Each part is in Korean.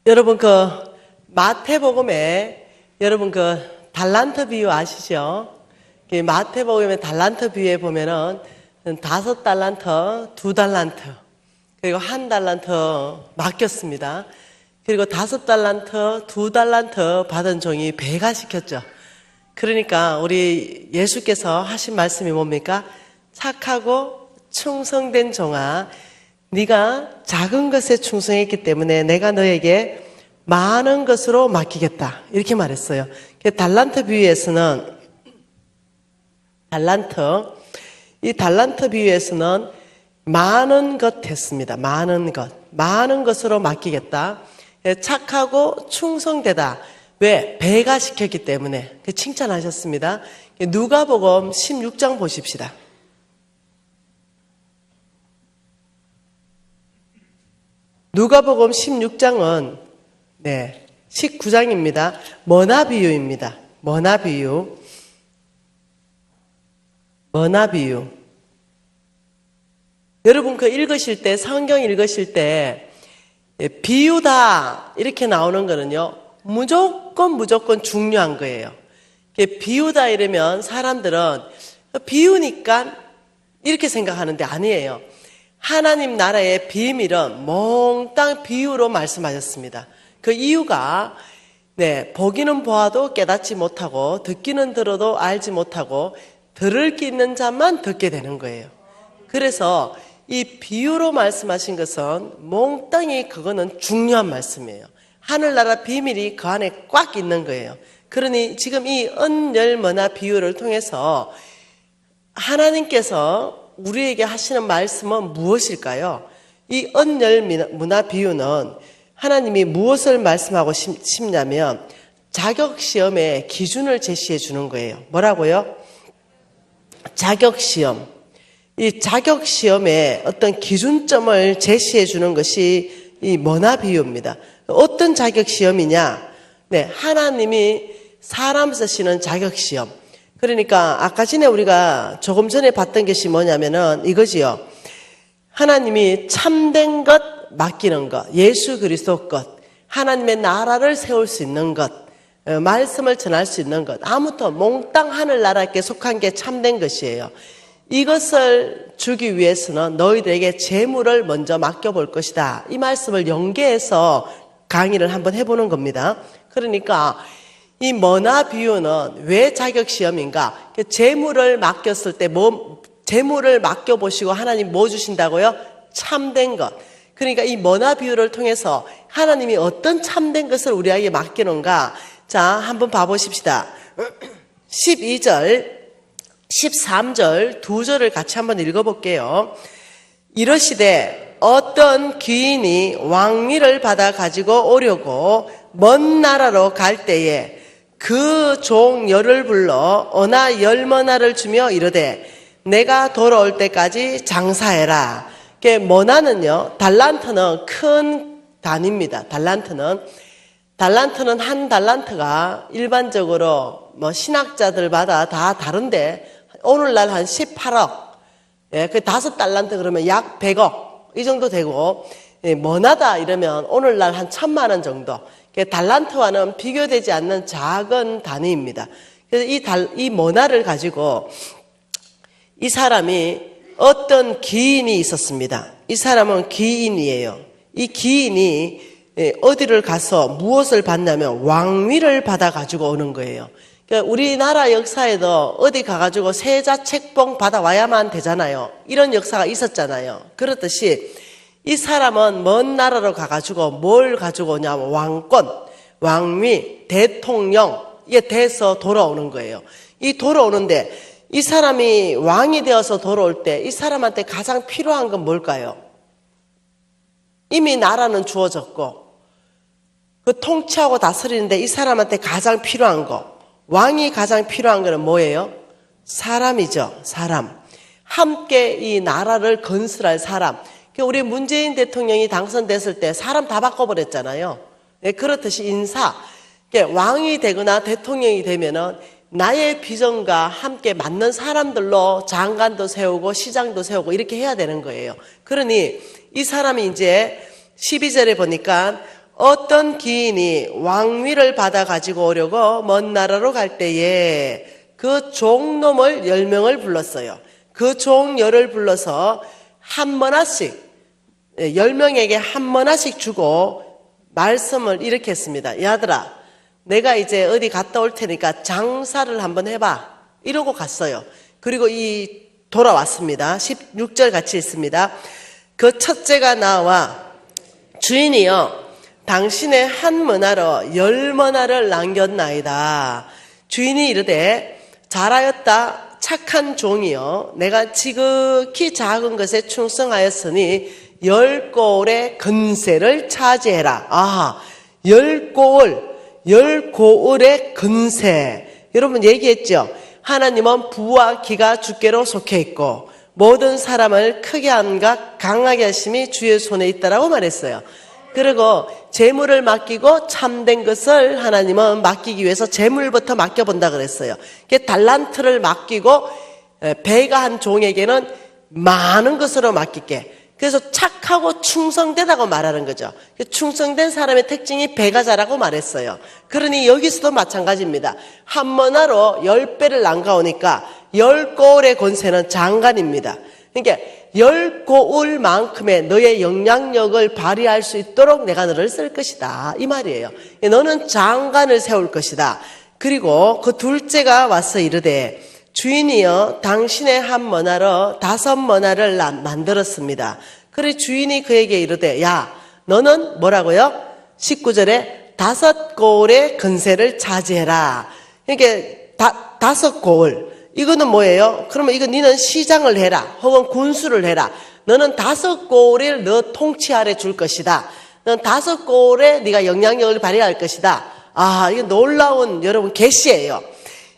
여러분 마태복음에 여러분 달란트 비유 아시죠? 마태복음의 달란트 비유에 보면은 5달란트, 2달란트, 그리고 1달란트 맡겼습니다. 그리고 5달란트, 2달란트 받은 종이 배가시켰죠. 그러니까 우리 예수께서 하신 말씀이 뭡니까? 착하고 충성된 종아, 네가 작은 것에 충성했기 때문에 내가 너에게 많은 것으로 맡기겠다, 이렇게 말했어요. 달란트 비유에서는 이 달란트 비유에서는 많은 것 했습니다. 많은 것으로 맡기겠다. 착하고 충성되다. 왜? 배가 시켰기 때문에. 칭찬하셨습니다. 누가복음 16장 보십시다. 누가복음 16장은 19장입니다. 머나 비유입니다. 머나 비유. 여러분 읽으실 때, 성경 읽으실 때 비유다 이렇게 나오는 거는요, 무조건 중요한 거예요. 비유다 이러면 사람들은 비유니까 이렇게 생각하는데 아니에요. 하나님 나라의 비밀은 몽땅 비유로 말씀하셨습니다. 그 이유가 보기는 보아도 깨닫지 못하고 듣기는 들어도 알지 못하고 들을 게 있는 자만 듣게 되는 거예요. 그래서 이 비유로 말씀하신 것은 몽땅이 그거는 중요한 말씀이에요. 하늘나라 비밀이 그 안에 꽉 있는 거예요. 그러니 지금 이 은열머나 비유를 통해서 하나님께서 우리에게 하시는 말씀은 무엇일까요? 이 은열문화 비유는 하나님이 무엇을 말씀하고 싶냐면 자격시험의 기준을 제시해 주는 거예요. 뭐라고요? 자격시험. 이 자격시험의 어떤 기준점을 제시해 주는 것이 이 머나 비유입니다. 어떤 자격시험이냐? 하나님이 사람 쓰시는 자격시험. 그러니까 아까 전에 우리가 조금 전에 봤던 것이 뭐냐면은 이거지요. 하나님이 참된 것 맡기는 것, 예수 그리스도 것, 하나님의 나라를 세울 수 있는 것, 말씀을 전할 수 있는 것, 아무튼 몽땅 하늘나라께 속한 게 참된 것이에요. 이것을 주기 위해서는 너희들에게 재물을 먼저 맡겨볼 것이다. 이 말씀을 연계해서 강의를 한번 해보는 겁니다. 그러니까 이 머나 비유는 왜 자격시험인가? 재물을 맡겼을 때 재물을 맡겨보시고 하나님 뭐 주신다고요? 참된 것. 그러니까 이 머나 비유를 통해서 하나님이 어떤 참된 것을 우리에게 맡기는가? 자, 한번 봐보십시다. 12절, 13절 두 절을 같이 한번 읽어볼게요. 이러시되 어떤 귀인이 왕위를 받아 가지고 오려고 먼 나라로 갈 때에 그 종 열을 불러 어나 열머나를 주며 이르되 내가 돌아올 때까지 장사해라. 머나는요, 달란트는 큰 단위입니다. 달란트는 한 달란트가 일반적으로 신학자들마다 다 다른데 오늘날 한 18억, 그 5달란트 그러면 약 100억 이 정도 되고, 머나다 이러면 오늘날 한 1000만 원 정도. 달란트와는 비교되지 않는 작은 단위입니다. 그래서 이 머나를 가지고 이 사람이 어떤 기인이 있었습니다. 이 사람은 기인이에요. 이 기인이 어디를 가서 무엇을 받냐면 왕위를 받아 가지고 오는 거예요. 그러니까 우리나라 역사에도 어디 가가지고 세자 책봉 받아와야만 되잖아요. 이런 역사가 있었잖아요. 그렇듯이 이 사람은 먼 나라로 가가지고 뭘 가지고 오냐면 왕권, 왕위, 대통령, 이게 돼서 돌아오는 거예요. 이 돌아오는데 이 사람이 왕이 되어서 돌아올 때 이 사람한테 가장 필요한 건 뭘까요? 이미 나라는 주어졌고 그 통치하고 다스리는데 이 사람한테 가장 필요한 거, 왕이 가장 필요한 거는 뭐예요? 사람이죠. 사람. 함께 이 나라를 건설할 사람. 우리 문재인 대통령이 당선됐을 때 사람 다 바꿔버렸잖아요. 그렇듯이 인사. 왕이 되거나 대통령이 되면은 나의 비전과 함께 맞는 사람들로 장관도 세우고 시장도 세우고 이렇게 해야 되는 거예요. 그러니 이 사람이 이제 12절에 보니까 어떤 기인이 왕위를 받아 가지고 오려고 먼 나라로 갈 때에 그 종놈을 10명을 불렀어요. 그 종 10을 불러서 한 머나씩 10명에게 한 머나씩 주고 말씀을 이렇게 했습니다. 야들아, 내가 이제 어디 갔다 올 테니까 장사를 한번 해봐. 이러고 갔어요. 그리고 돌아왔습니다. 16절 같이 읽습니다. 그 첫째가 나와 주인이여, 당신의 한 머나로 10머나를 남겼나이다. 주인이 이르되 잘하였다 착한 종이여, 내가 지극히 작은 것에 충성하였으니 10고을의 근세를 차지해라. 10고을의 근세. 여러분 얘기했죠? 하나님은 부와 기가 주께로 속해 있고 모든 사람을 크게 함과 강하게 하심이 주의 손에 있다라고 말했어요. 그리고 재물을 맡기고 참된 것을 하나님은 맡기기 위해서 재물부터 맡겨본다 그랬어요. 달란트를 맡기고 배가 한 종에게는 많은 것으로 맡길게. 그래서 착하고 충성되다고 말하는 거죠. 충성된 사람의 특징이 배가 자라고 말했어요. 그러니 여기서도 마찬가지입니다. 한 머나로 10배를 남가오니까 10고을의 권세는 장관입니다. 그러니까 10고을만큼의 너의 영향력을 발휘할 수 있도록 내가 너를 쓸 것이다, 이 말이에요. 너는 장관을 세울 것이다. 그리고 그 둘째가 와서 이르되 주인이여, 당신의 한 머나로 5머나를 만들었습니다. 그래 주인이 그에게 이르되 야, 너는 뭐라고요? 19절에 5고을의 근세를 차지해라. 그러니까 5고을, 이거는 뭐예요? 그러면 이거 너는 시장을 해라, 혹은 군수를 해라. 너는 5고을을 너 통치 아래 줄 것이다. 너는 5고을에 네가 영향력을 발휘할 것이다. 이게 놀라운 여러분 계시예요.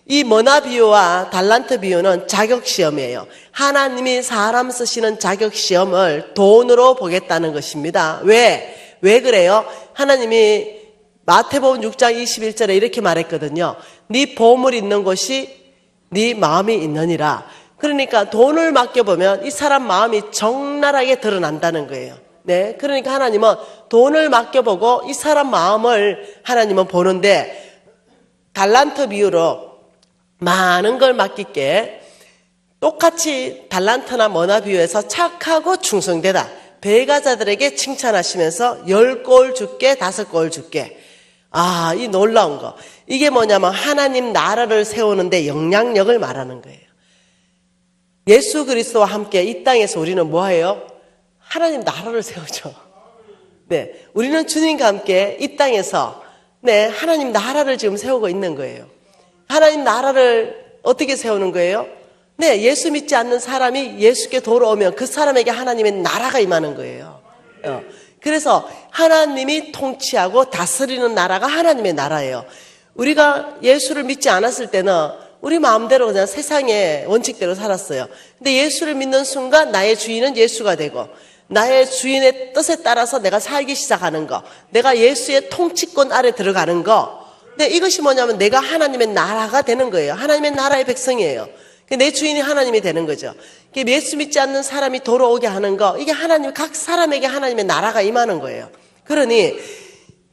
이 머나 비유와 달란트 비유는 자격시험이에요. 하나님이 사람 쓰시는 자격시험을 돈으로 보겠다는 것입니다. 왜 그래요? 하나님이 마태복음 6장 21절에 이렇게 말했거든요. 네 보물 있는 곳이 네 마음이 있느니라. 그러니까 돈을 맡겨보면 이 사람 마음이 적나라하게 드러난다는 거예요. 네, 그러니까 하나님은 돈을 맡겨보고 이 사람 마음을 하나님은 보는데, 달란트 비유로 많은 걸 맡길게. 똑같이 달란트나 머나 비유에서 착하고 충성되다, 배가자들에게 칭찬하시면서 10고을 줄게, 5고을 줄게. 이 놀라운 거. 이게 뭐냐면 하나님 나라를 세우는데 영향력을 말하는 거예요. 예수 그리스도와 함께 이 땅에서 우리는 뭐예요? 하나님 나라를 세우죠. 네, 우리는 주님과 함께 이 땅에서 하나님 나라를 지금 세우고 있는 거예요. 하나님 나라를 어떻게 세우는 거예요? 예수 믿지 않는 사람이 예수께 돌아오면 그 사람에게 하나님의 나라가 임하는 거예요. 그래서 하나님이 통치하고 다스리는 나라가 하나님의 나라예요. 우리가 예수를 믿지 않았을 때는 우리 마음대로 그냥 세상의 원칙대로 살았어요. 근데 예수를 믿는 순간 나의 주인은 예수가 되고, 나의 주인의 뜻에 따라서 내가 살기 시작하는 거, 내가 예수의 통치권 아래 들어가는 거, 근데 이것이 뭐냐면 내가 하나님의 나라가 되는 거예요. 하나님의 나라의 백성이에요. 내 주인이 하나님이 되는 거죠. 예수 믿지 않는 사람이 돌아오게 하는 거, 이게 각 사람에게 하나님의 나라가 임하는 거예요. 그러니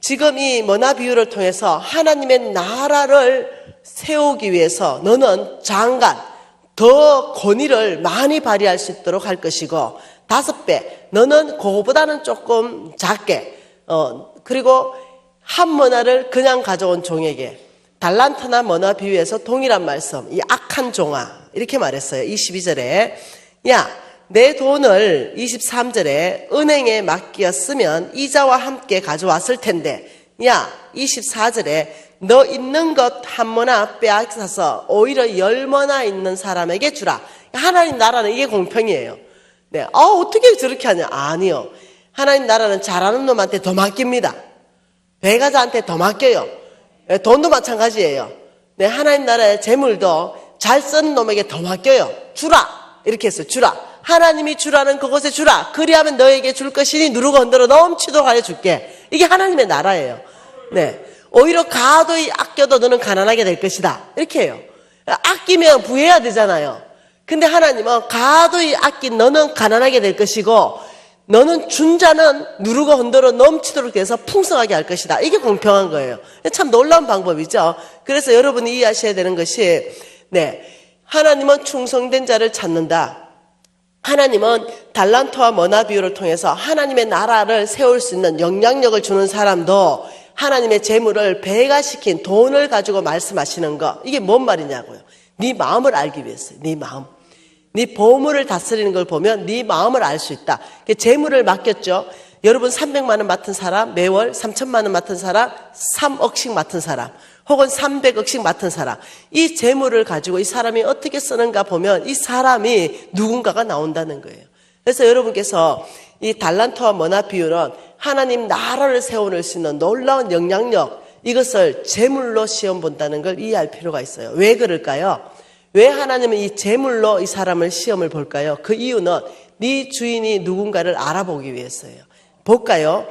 지금 이 머나 비유를 통해서 하나님의 나라를 세우기 위해서 너는 장관, 더 권위를 많이 발휘할 수 있도록 할 것이고, 5배, 너는 그거보다는 조금 작게, 그리고 한 머나를 그냥 가져온 종에게, 달란트나 머나 비유에서 동일한 말씀, 이 악한 종아, 이렇게 말했어요. 22절에 야, 내 돈을 23절에 은행에 맡겼으면 이자와 함께 가져왔을 텐데, 야, 24절에 너 있는 것 한 머나 빼앗아서 오히려 10머나 있는 사람에게 주라. 하나님 나라는 이게 공평이에요. 네, 어떻게 저렇게 하냐? 아니요. 하나님 나라는 잘하는 놈한테 더 맡깁니다. 배가자한테 더 맡겨요. 돈도 마찬가지예요. 네, 하나님 나라의 재물도 잘 쓰는 놈에게 더 맡겨요. 주라. 이렇게 했어요. 주라. 하나님이 주라는 그곳에 주라. 그리하면 너에게 줄 것이니 누르고 흔들어 넘치도록 하여 줄게. 이게 하나님의 나라예요. 네, 오히려 가도히 아껴도 너는 가난하게 될 것이다. 이렇게 해요. 아끼면 부해야 되잖아요. 근데 하나님은 가도히 아낀 너는 가난하게 될 것이고, 너는 준 자는 누르고 흔들어 넘치도록 해서 풍성하게 할 것이다. 이게 공평한 거예요. 참 놀라운 방법이죠. 그래서 여러분이 이해하셔야 되는 것이, 하나님은 충성된 자를 찾는다. 하나님은 달란트와 머나 비유를 통해서 하나님의 나라를 세울 수 있는 영향력을 주는 사람도 하나님의 재물을 배가시킨 돈을 가지고 말씀하시는 거, 이게 뭔 말이냐고요. 네 마음을 알기 위해서요. 네 마음. 네 보물을 다스리는 걸 보면 네 마음을 알 수 있다. 재물을 맡겼죠. 여러분 300만 원 맡은 사람, 매월 3천만 원 맡은 사람, 3억씩 맡은 사람, 혹은 300억씩 맡은 사람, 이 재물을 가지고 이 사람이 어떻게 쓰는가 보면 이 사람이 누군가가 나온다는 거예요. 그래서 여러분께서 이 달란트와 머나 비유는 하나님 나라를 세워낼 수 있는 놀라운 영향력, 이것을 재물로 시험 본다는 걸 이해할 필요가 있어요. 왜 그럴까요? 왜 하나님은 이 재물로 이 사람을 시험을 볼까요? 그 이유는 네 주인이 누군가를 알아보기 위해서예요. 볼까요?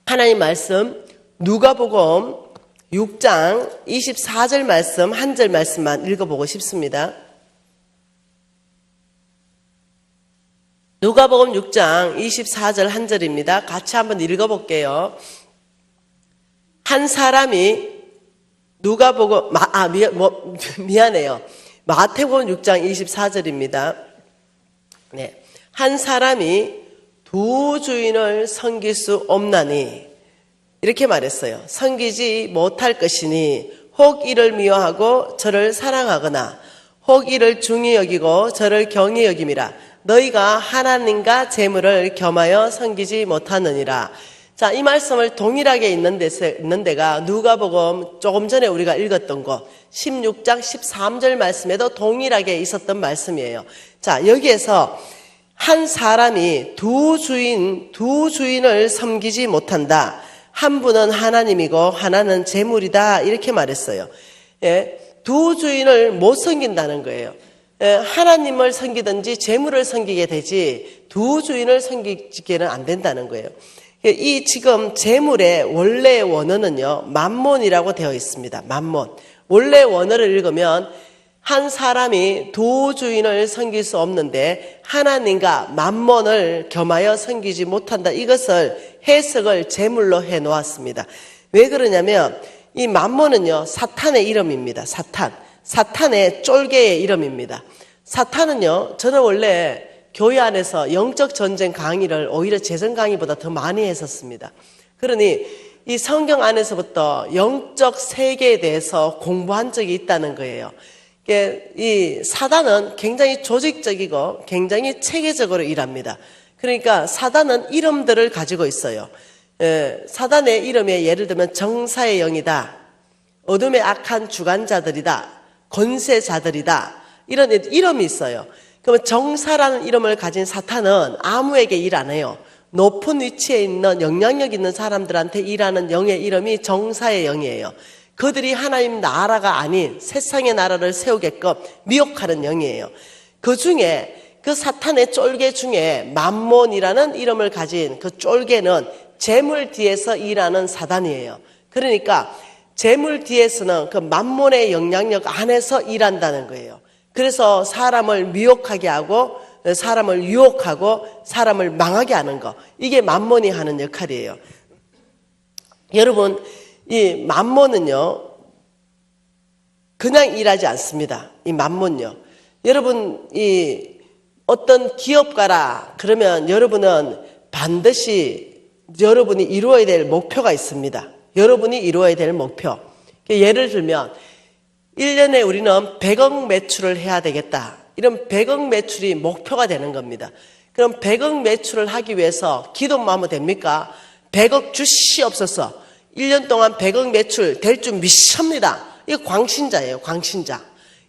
하나님 말씀 누가복음 6장 24절 말씀, 한 절 말씀만 읽어보고 싶습니다. 누가복음 6장 24절 한 절입니다. 같이 한번 읽어볼게요. 한 사람이 누가복음, 미안해요. 마태복음 6장 24절입니다. 한 사람이 두 주인을 섬길 수 없나니, 이렇게 말했어요. 섬기지 못할 것이니 혹 이를 미워하고 저를 사랑하거나 혹 이를 중히 여기고 저를 경히 여김이라. 너희가 하나님과 재물을 겸하여 섬기지 못하느니라. 자, 이 말씀을 동일하게 있는 데가 누가복음 조금 전에 우리가 읽었던 거 16장 13절 말씀에도 동일하게 있었던 말씀이에요. 자, 여기에서 한 사람이 두 주인을 섬기지 못한다. 한 분은 하나님이고 하나는 재물이다. 이렇게 말했어요. 두 주인을 못 섬긴다는 거예요. 하나님을 섬기든지 재물을 섬기게 되지 두 주인을 섬기기는 안 된다는 거예요. 이 지금 재물의 원래 원어는요, 맘몬이라고 되어 있습니다. 맘몬. 원래 원어를 읽으면 한 사람이 두 주인을 섬길 수 없는데 하나님과 맘몬을 겸하여 섬기지 못한다. 이것을 해석을 재물로 해 놓았습니다. 왜 그러냐면 이 맘몬은요, 사탄의 이름입니다. 사탄의 쫄개의 이름입니다. 사탄은요, 저는 원래 교회 안에서 영적 전쟁 강의를 오히려 재정 강의보다 더 많이 했었습니다. 그러니 이 성경 안에서부터 영적 세계에 대해서 공부한 적이 있다는 거예요. 이 사단은 굉장히 조직적이고 굉장히 체계적으로 일합니다. 그러니까 사단은 이름들을 가지고 있어요. 사단의 이름에 예를 들면 정사의 영이다, 어둠의 악한 주관자들이다, 권세자들이다, 이런 이름이 있어요. 그러면 정사라는 이름을 가진 사탄은 아무에게 일 안 해요. 높은 위치에 있는 영향력 있는 사람들한테 일하는 영의 이름이 정사의 영이에요. 그들이 하나님 나라가 아닌 세상의 나라를 세우게끔 미혹하는 영이에요. 그 중에 그 사탄의 쫄개 중에 맘몬이라는 이름을 가진 그 쫄개는 재물 뒤에서 일하는 사단이에요. 그러니까 재물 뒤에서는 그 맘몬의 영향력 안에서 일한다는 거예요. 그래서 사람을 미혹하게 하고 사람을 유혹하고 사람을 망하게 하는 거, 이게 맘몬이 하는 역할이에요. 여러분, 이 맘몬은요 그냥 일하지 않습니다. 이 맘몬요, 여러분 이 어떤 기업가라 그러면 여러분은 반드시 여러분이 이루어야 될 목표가 있습니다. 여러분이 이루어야 될 목표. 예를 들면 1년에 우리는 100억 매출을 해야 되겠다. 이런 100억 매출이 목표가 되는 겁니다. 그럼 100억 매출을 하기 위해서 기도만 하면 됩니까? 100억 주시옵소서. 1년 동안 100억 매출 될 줄 믿습니다. 이거 광신자예요, 광신자.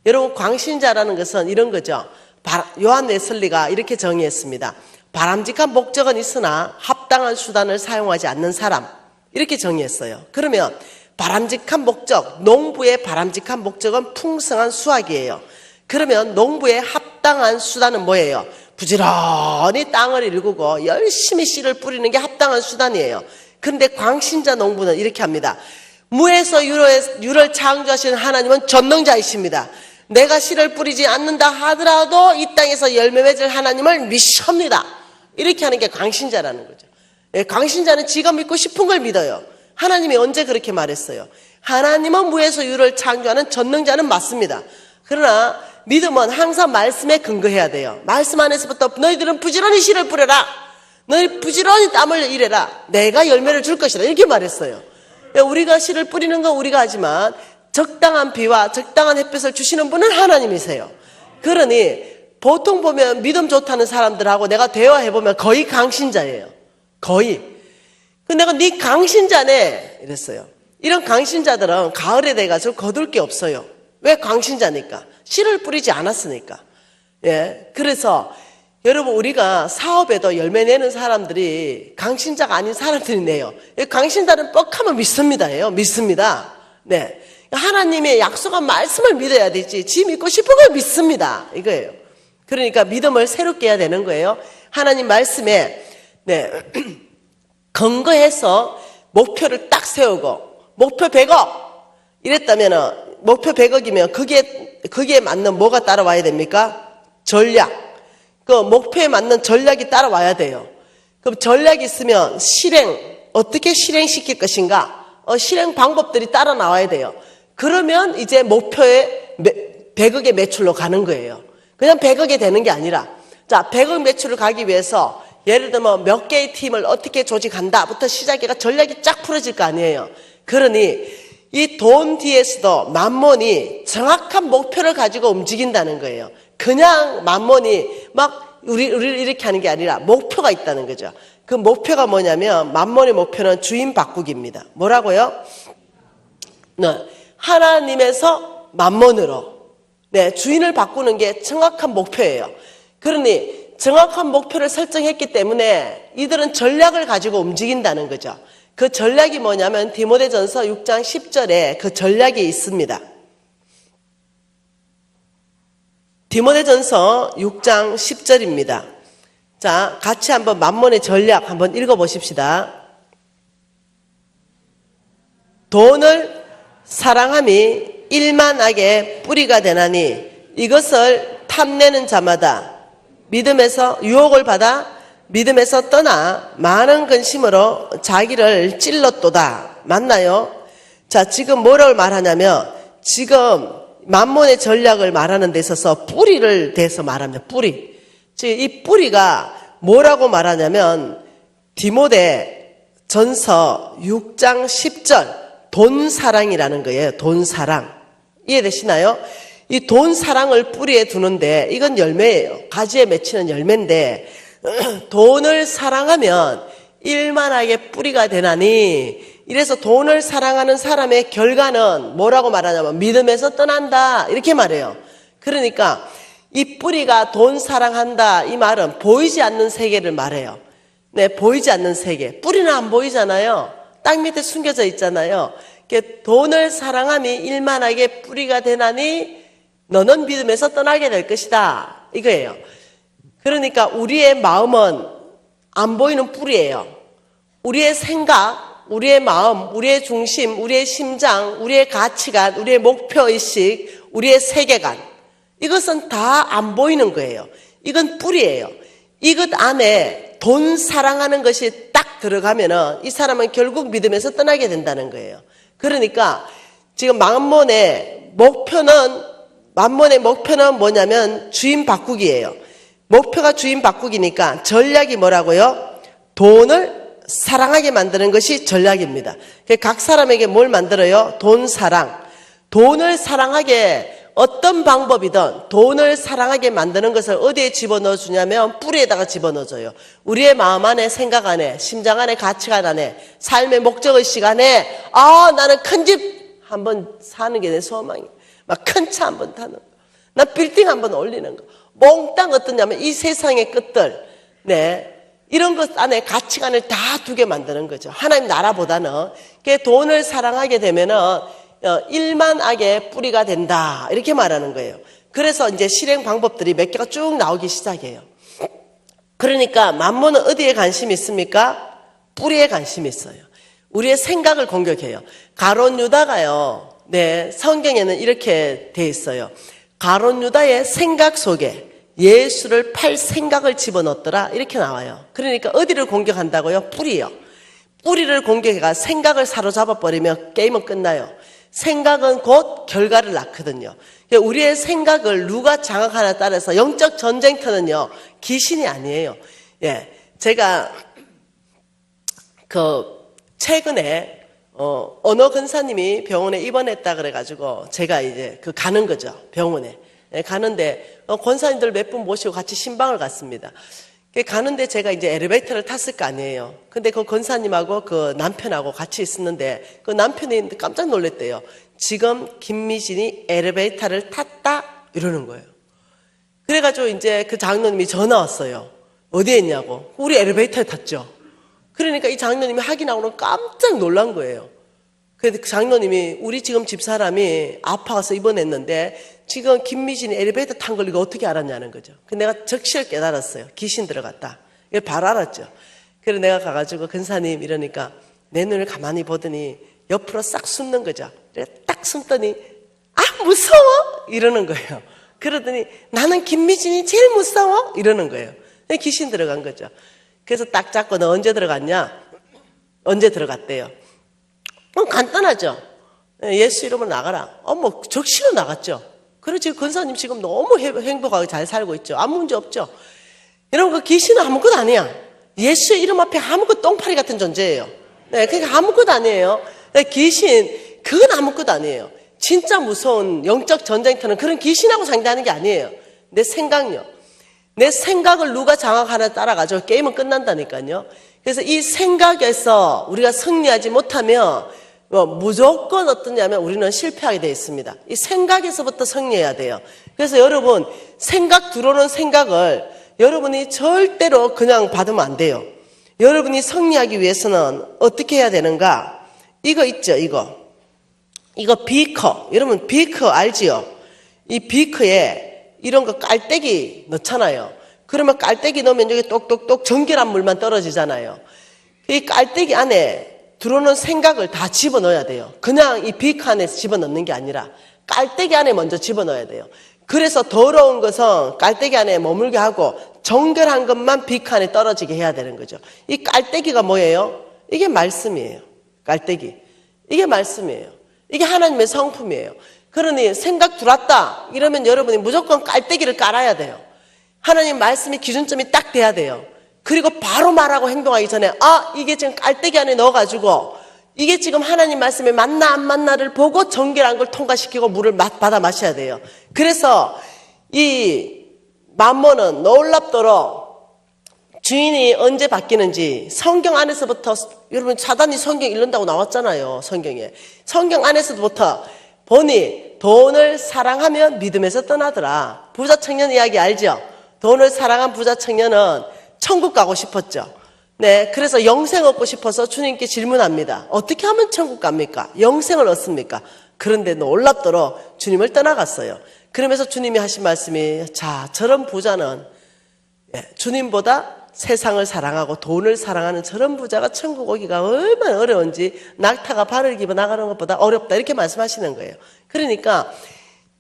여러분, 광신자라는 것은 이런 거죠. 요한 웨슬리가 이렇게 정의했습니다. 바람직한 목적은 있으나 합당한 수단을 사용하지 않는 사람. 이렇게 정의했어요. 그러면 바람직한 목적, 농부의 바람직한 목적은 풍성한 수확이에요. 그러면 농부의 합당한 수단은 뭐예요? 부지런히 땅을 일구고 열심히 씨를 뿌리는 게 합당한 수단이에요. 그런데 광신자 농부는 이렇게 합니다. 무에서 유를 창조하신 하나님은 전능자이십니다. 내가 씨를 뿌리지 않는다 하더라도 이 땅에서 열매 맺을 하나님을 믿습니다. 이렇게 하는 게 광신자라는 거죠. 예, 광신자는 지가 믿고 싶은 걸 믿어요. 하나님이 언제 그렇게 말했어요? 하나님은 무에서 유를 창조하는 전능자는 맞습니다. 그러나 믿음은 항상 말씀에 근거해야 돼요. 말씀 안에서부터 너희들은 부지런히 씨를 뿌려라. 너희 부지런히 땀을 일해라. 내가 열매를 줄 것이다. 이렇게 말했어요. 우리가 씨를 뿌리는 건 우리가 하지만 적당한 비와 적당한 햇볕을 주시는 분은 하나님이세요. 그러니 보통 보면 믿음 좋다는 사람들하고 내가 대화해보면 거의 강신자예요. 거의. 내가 네 강신자네 이랬어요. 이런 강신자들은 가을에 돼가지고 거둘 게 없어요. 왜 강신자니까? 씨를 뿌리지 않았으니까. 예. 그래서 여러분 우리가 사업에도 열매 내는 사람들이 강신자가 아닌 사람들이 내요. 강신자는 뻑하면 믿습니다예요. 믿습니다. 네. 하나님의 약속한 말씀을 믿어야 되지. 지 믿고 싶은 걸 믿습니다. 이거예요. 그러니까 믿음을 새롭게 해야 되는 거예요. 하나님 말씀에 네. 근거해서 목표를 딱 세우고 목표 100억 이랬다면은 목표 100억이면 거기에 맞는 뭐가 따라와야 됩니까? 전략. 그 목표에 맞는 전략이 따라와야 돼요. 그럼 전략이 있으면 어떻게 실행시킬 것인가? 실행 방법들이 따라 나와야 돼요. 그러면 이제 목표에 100억의 매출로 가는 거예요. 그냥 100억이 되는 게 아니라, 자, 100억 매출을 가기 위해서 예를 들면 몇 개의 팀을 어떻게 조직한다부터 시작해가 전략이 쫙 풀어질 거 아니에요. 그러니 이 돈 뒤에서도 만몬이 정확한 목표를 가지고 움직인다는 거예요. 그냥 만몬이 막 우리를 이렇게 하는 게 아니라 목표가 있다는 거죠. 그 목표가 뭐냐면 만몬의 목표는 주인 바꾸기입니다. 뭐라고요? 네, 하나님에서 만몬으로 네, 주인을 바꾸는 게 정확한 목표예요. 그러니 정확한 목표를 설정했기 때문에 이들은 전략을 가지고 움직인다는 거죠. 그 전략이 뭐냐면 디모데전서 6장 10절에 그 전략이 있습니다. 디모데전서 6장 10절입니다. 자, 같이 한번 만몬의 전략 한번 읽어보십시다. 돈을 사랑함이 일만하게 뿌리가 되나니 이것을 탐내는 자마다 믿음에서 유혹을 받아 믿음에서 떠나 많은 근심으로 자기를 찔렀도다. 맞나요? 자, 지금 뭐를 말하냐면 지금 만몬의 전략을 말하는 데 있어서 뿌리를 대해서 말합니다. 뿌리. 즉, 이 뿌리가 뭐라고 말하냐면 디모데 전서 6장 10절 돈 사랑이라는 거예요. 돈 사랑. 이해되시나요? 이 돈 사랑을 뿌리에 두는데 이건 열매예요. 가지에 맺히는 열매인데 돈을 사랑하면 일만하게 뿌리가 되나니 이래서 돈을 사랑하는 사람의 결과는 뭐라고 말하냐면 믿음에서 떠난다 이렇게 말해요. 그러니까 이 뿌리가 돈 사랑한다 이 말은 보이지 않는 세계를 말해요. 네, 보이지 않는 세계. 뿌리는 안 보이잖아요. 땅 밑에 숨겨져 있잖아요. 돈을 사랑함이 일만하게 뿌리가 되나니 너는 믿음에서 떠나게 될 것이다 이거예요. 그러니까 우리의 마음은 안 보이는 뿌리예요. 우리의 생각, 우리의 마음, 우리의 중심, 우리의 심장, 우리의 가치관, 우리의 목표의식, 우리의 세계관 이것은 다 안 보이는 거예요. 이건 뿌리예요. 이것 안에 돈 사랑하는 것이 딱 들어가면은 이 사람은 결국 믿음에서 떠나게 된다는 거예요. 그러니까 지금 만몬의 목표는 뭐냐면 주인 바꾸기예요. 목표가 주인 바꾸기니까 전략이 뭐라고요? 돈을 사랑하게 만드는 것이 전략입니다. 각 사람에게 뭘 만들어요? 돈 사랑. 돈을 사랑하게 어떤 방법이든 돈을 사랑하게 만드는 것을 어디에 집어넣어 주냐면 뿌리에다가 집어넣어줘요. 우리의 마음 안에, 생각 안에, 심장 안에, 가치관 안에, 삶의 목적의식 안에 나는 큰 집 한번 사는 게 내 소망이야. 막 큰 차 한번 타는 거. 나 빌딩 한번 올리는 거. 몽땅 어떠냐면 이 세상의 끝들, 네, 이런 것 안에 가치관을 다 두게 만드는 거죠. 하나님 나라보다는. 돈을 사랑하게 되면은 일만하게 뿌리가 된다 이렇게 말하는 거예요. 그래서 이제 실행 방법들이 몇 개가 쭉 나오기 시작해요. 그러니까 만몬은 어디에 관심이 있습니까? 뿌리에 관심이 있어요. 우리의 생각을 공격해요. 가룟 유다가요. 네, 성경에는 이렇게 돼 있어요. 가룟 유다의 생각 속에 예수를 팔 생각을 집어넣었더라 이렇게 나와요. 그러니까 어디를 공격한다고요? 뿌리요. 뿌리를 공격해가 생각을 사로잡아 버리면 게임은 끝나요. 생각은 곧 결과를 낳거든요. 우리의 생각을 누가 장악하냐에 따라서 영적 전쟁터는요, 귀신이 아니에요. 예, 제가 최근에 언어 근사님이 병원에 입원했다 그래가지고 제가 이제 가는 거죠, 병원에. 예, 가는데 권사님들 몇 분 모시고 같이 신방을 갔습니다. 가는데 제가 이제 엘리베이터를 탔을 거 아니에요. 근데 그 권사님하고 그 남편하고 같이 있었는데 그 남편이 깜짝 놀랐대요. 지금 김미진이 엘리베이터를 탔다 이러는 거예요. 그래가지고 이제 그 장로님이 전화 왔어요. 어디에 있냐고. 우리 엘리베이터에 탔죠. 그러니까 이 장로님이 확인하고는 깜짝 놀란 거예요. 그래서 그 장로님이 우리 지금 집사람이 아파서 입원했는데 지금 김미진이 엘리베이터 탄 걸 이거 어떻게 알았냐는 거죠. 그래서 내가 적시를 깨달았어요. 귀신 들어갔다. 이거 바로 알았죠. 그래서 내가 가가지고 근사님 이러니까 내 눈을 가만히 보더니 옆으로 싹 숨는 거죠. 딱 숨더니 아 무서워 이러는 거예요. 그러더니 나는 김미진이 제일 무서워 이러는 거예요. 귀신 들어간 거죠. 그래서 딱 잡고 너 언제 들어갔냐? 언제 들어갔대요? 간단하죠. 예수 이름으로 나가라. 뭐 적시로 나갔죠. 그렇지. 권사님 지금 너무 행복하게 잘 살고 있죠. 아무 문제 없죠. 여러분 그 귀신은 아무것도 아니야. 예수 이름 앞에 아무것도 똥파리 같은 존재예요. 네, 그러니까 아무것도 아니에요. 귀신 그건 아무것도 아니에요. 진짜 무서운 영적 전쟁터는 그런 귀신하고 상대하는 게 아니에요. 내 생각요. 내 생각을 누가 장악하냐에 따라가지고 게임은 끝난다니까요. 그래서 이 생각에서 우리가 승리하지 못하면 무조건 어떠냐면 우리는 실패하게 되어 있습니다. 이 생각에서부터 승리해야 돼요. 그래서 여러분 생각 들어오는 생각을 여러분이 절대로 그냥 받으면 안 돼요. 여러분이 승리하기 위해서는 어떻게 해야 되는가? 이거 있죠, 이거 비커. 여러분 비커 알지요? 이 비커에 이런 거 깔때기 넣잖아요. 그러면 깔때기 넣으면 여기 똑똑똑 정결한 물만 떨어지잖아요. 이 깔때기 안에 들어오는 생각을 다 집어넣어야 돼요. 그냥 이 비커 안에서 집어넣는 게 아니라 깔때기 안에 먼저 집어넣어야 돼요. 그래서 더러운 것은 깔때기 안에 머물게 하고 정결한 것만 비커 안에 떨어지게 해야 되는 거죠. 이 깔때기가 뭐예요? 이게 말씀이에요. 깔때기. 이게 말씀이에요. 이게 하나님의 성품이에요. 그러니 생각 들어왔다 이러면 여러분이 무조건 깔때기를 깔아야 돼요. 하나님 말씀이 기준점이 딱 돼야 돼요. 그리고 바로 말하고 행동하기 전에 이게 지금 깔때기 안에 넣어가지고 이게 지금 하나님 말씀에 맞나 안 맞나를 보고 정결한 걸 통과시키고 물을 받아 마셔야 돼요. 그래서 이 만몬은 놀랍도록 주인이 언제 바뀌는지 성경 안에서부터 여러분 사단이 성경 읽는다고 나왔잖아요. 성경 안에서부터 보니 돈을 사랑하면 믿음에서 떠나더라. 부자 청년 이야기 알죠? 돈을 사랑한 부자 청년은 천국 가고 싶었죠. 네, 그래서 영생 얻고 싶어서 주님께 질문합니다. 어떻게 하면 천국 갑니까? 영생을 얻습니까? 그런데 놀랍도록 주님을 떠나갔어요. 그러면서 주님이 하신 말씀이 저런 부자는 주님보다 세상을 사랑하고 돈을 사랑하는 저런 부자가 천국 오기가 얼마나 어려운지 낙타가 발을 기어 나가는 것보다 어렵다 이렇게 말씀하시는 거예요. 그러니까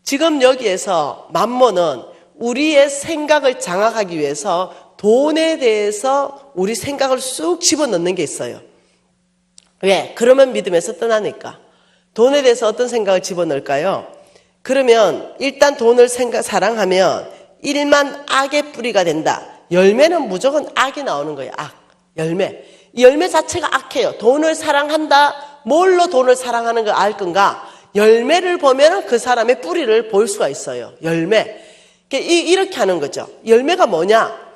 지금 여기에서 만몬은 우리의 생각을 장악하기 위해서 돈에 대해서 우리 생각을 쑥 집어넣는 게 있어요. 왜? 그러면 믿음에서 떠나니까. 돈에 대해서 어떤 생각을 집어넣을까요? 그러면 일단 돈을 사랑하면 일만 악의 뿌리가 된다. 열매는 무조건 악이 나오는 거예요. 악. 열매. 이 열매 자체가 악해요. 돈을 사랑한다. 뭘로 돈을 사랑하는 걸 알 건가? 열매를 보면 그 사람의 뿌리를 볼 수가 있어요. 열매. 이렇게 하는 거죠. 열매가 뭐냐?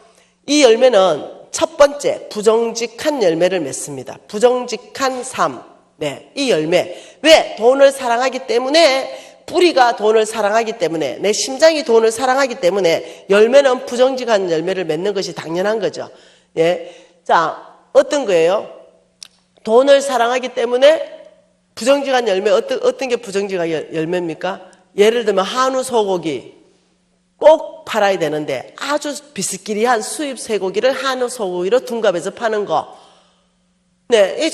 이 열매는 첫 번째 부정직한 열매를 맺습니다. 부정직한 삶. 네, 이 열매. 왜? 돈을 사랑하기 때문에 뿌리가 돈을 사랑하기 때문에 내 심장이 돈을 사랑하기 때문에 열매는 부정직한 열매를 맺는 것이 당연한 거죠. 예. 자, 어떤 거예요? 돈을 사랑하기 때문에 부정직한 열매 어떤 게 부정직한 열매입니까? 예를 들면 한우 소고기 꼭 팔아야 되는데 아주 비스기리한 수입 쇠고기를 한우 소고기로 둔갑해서 파는 거. 네,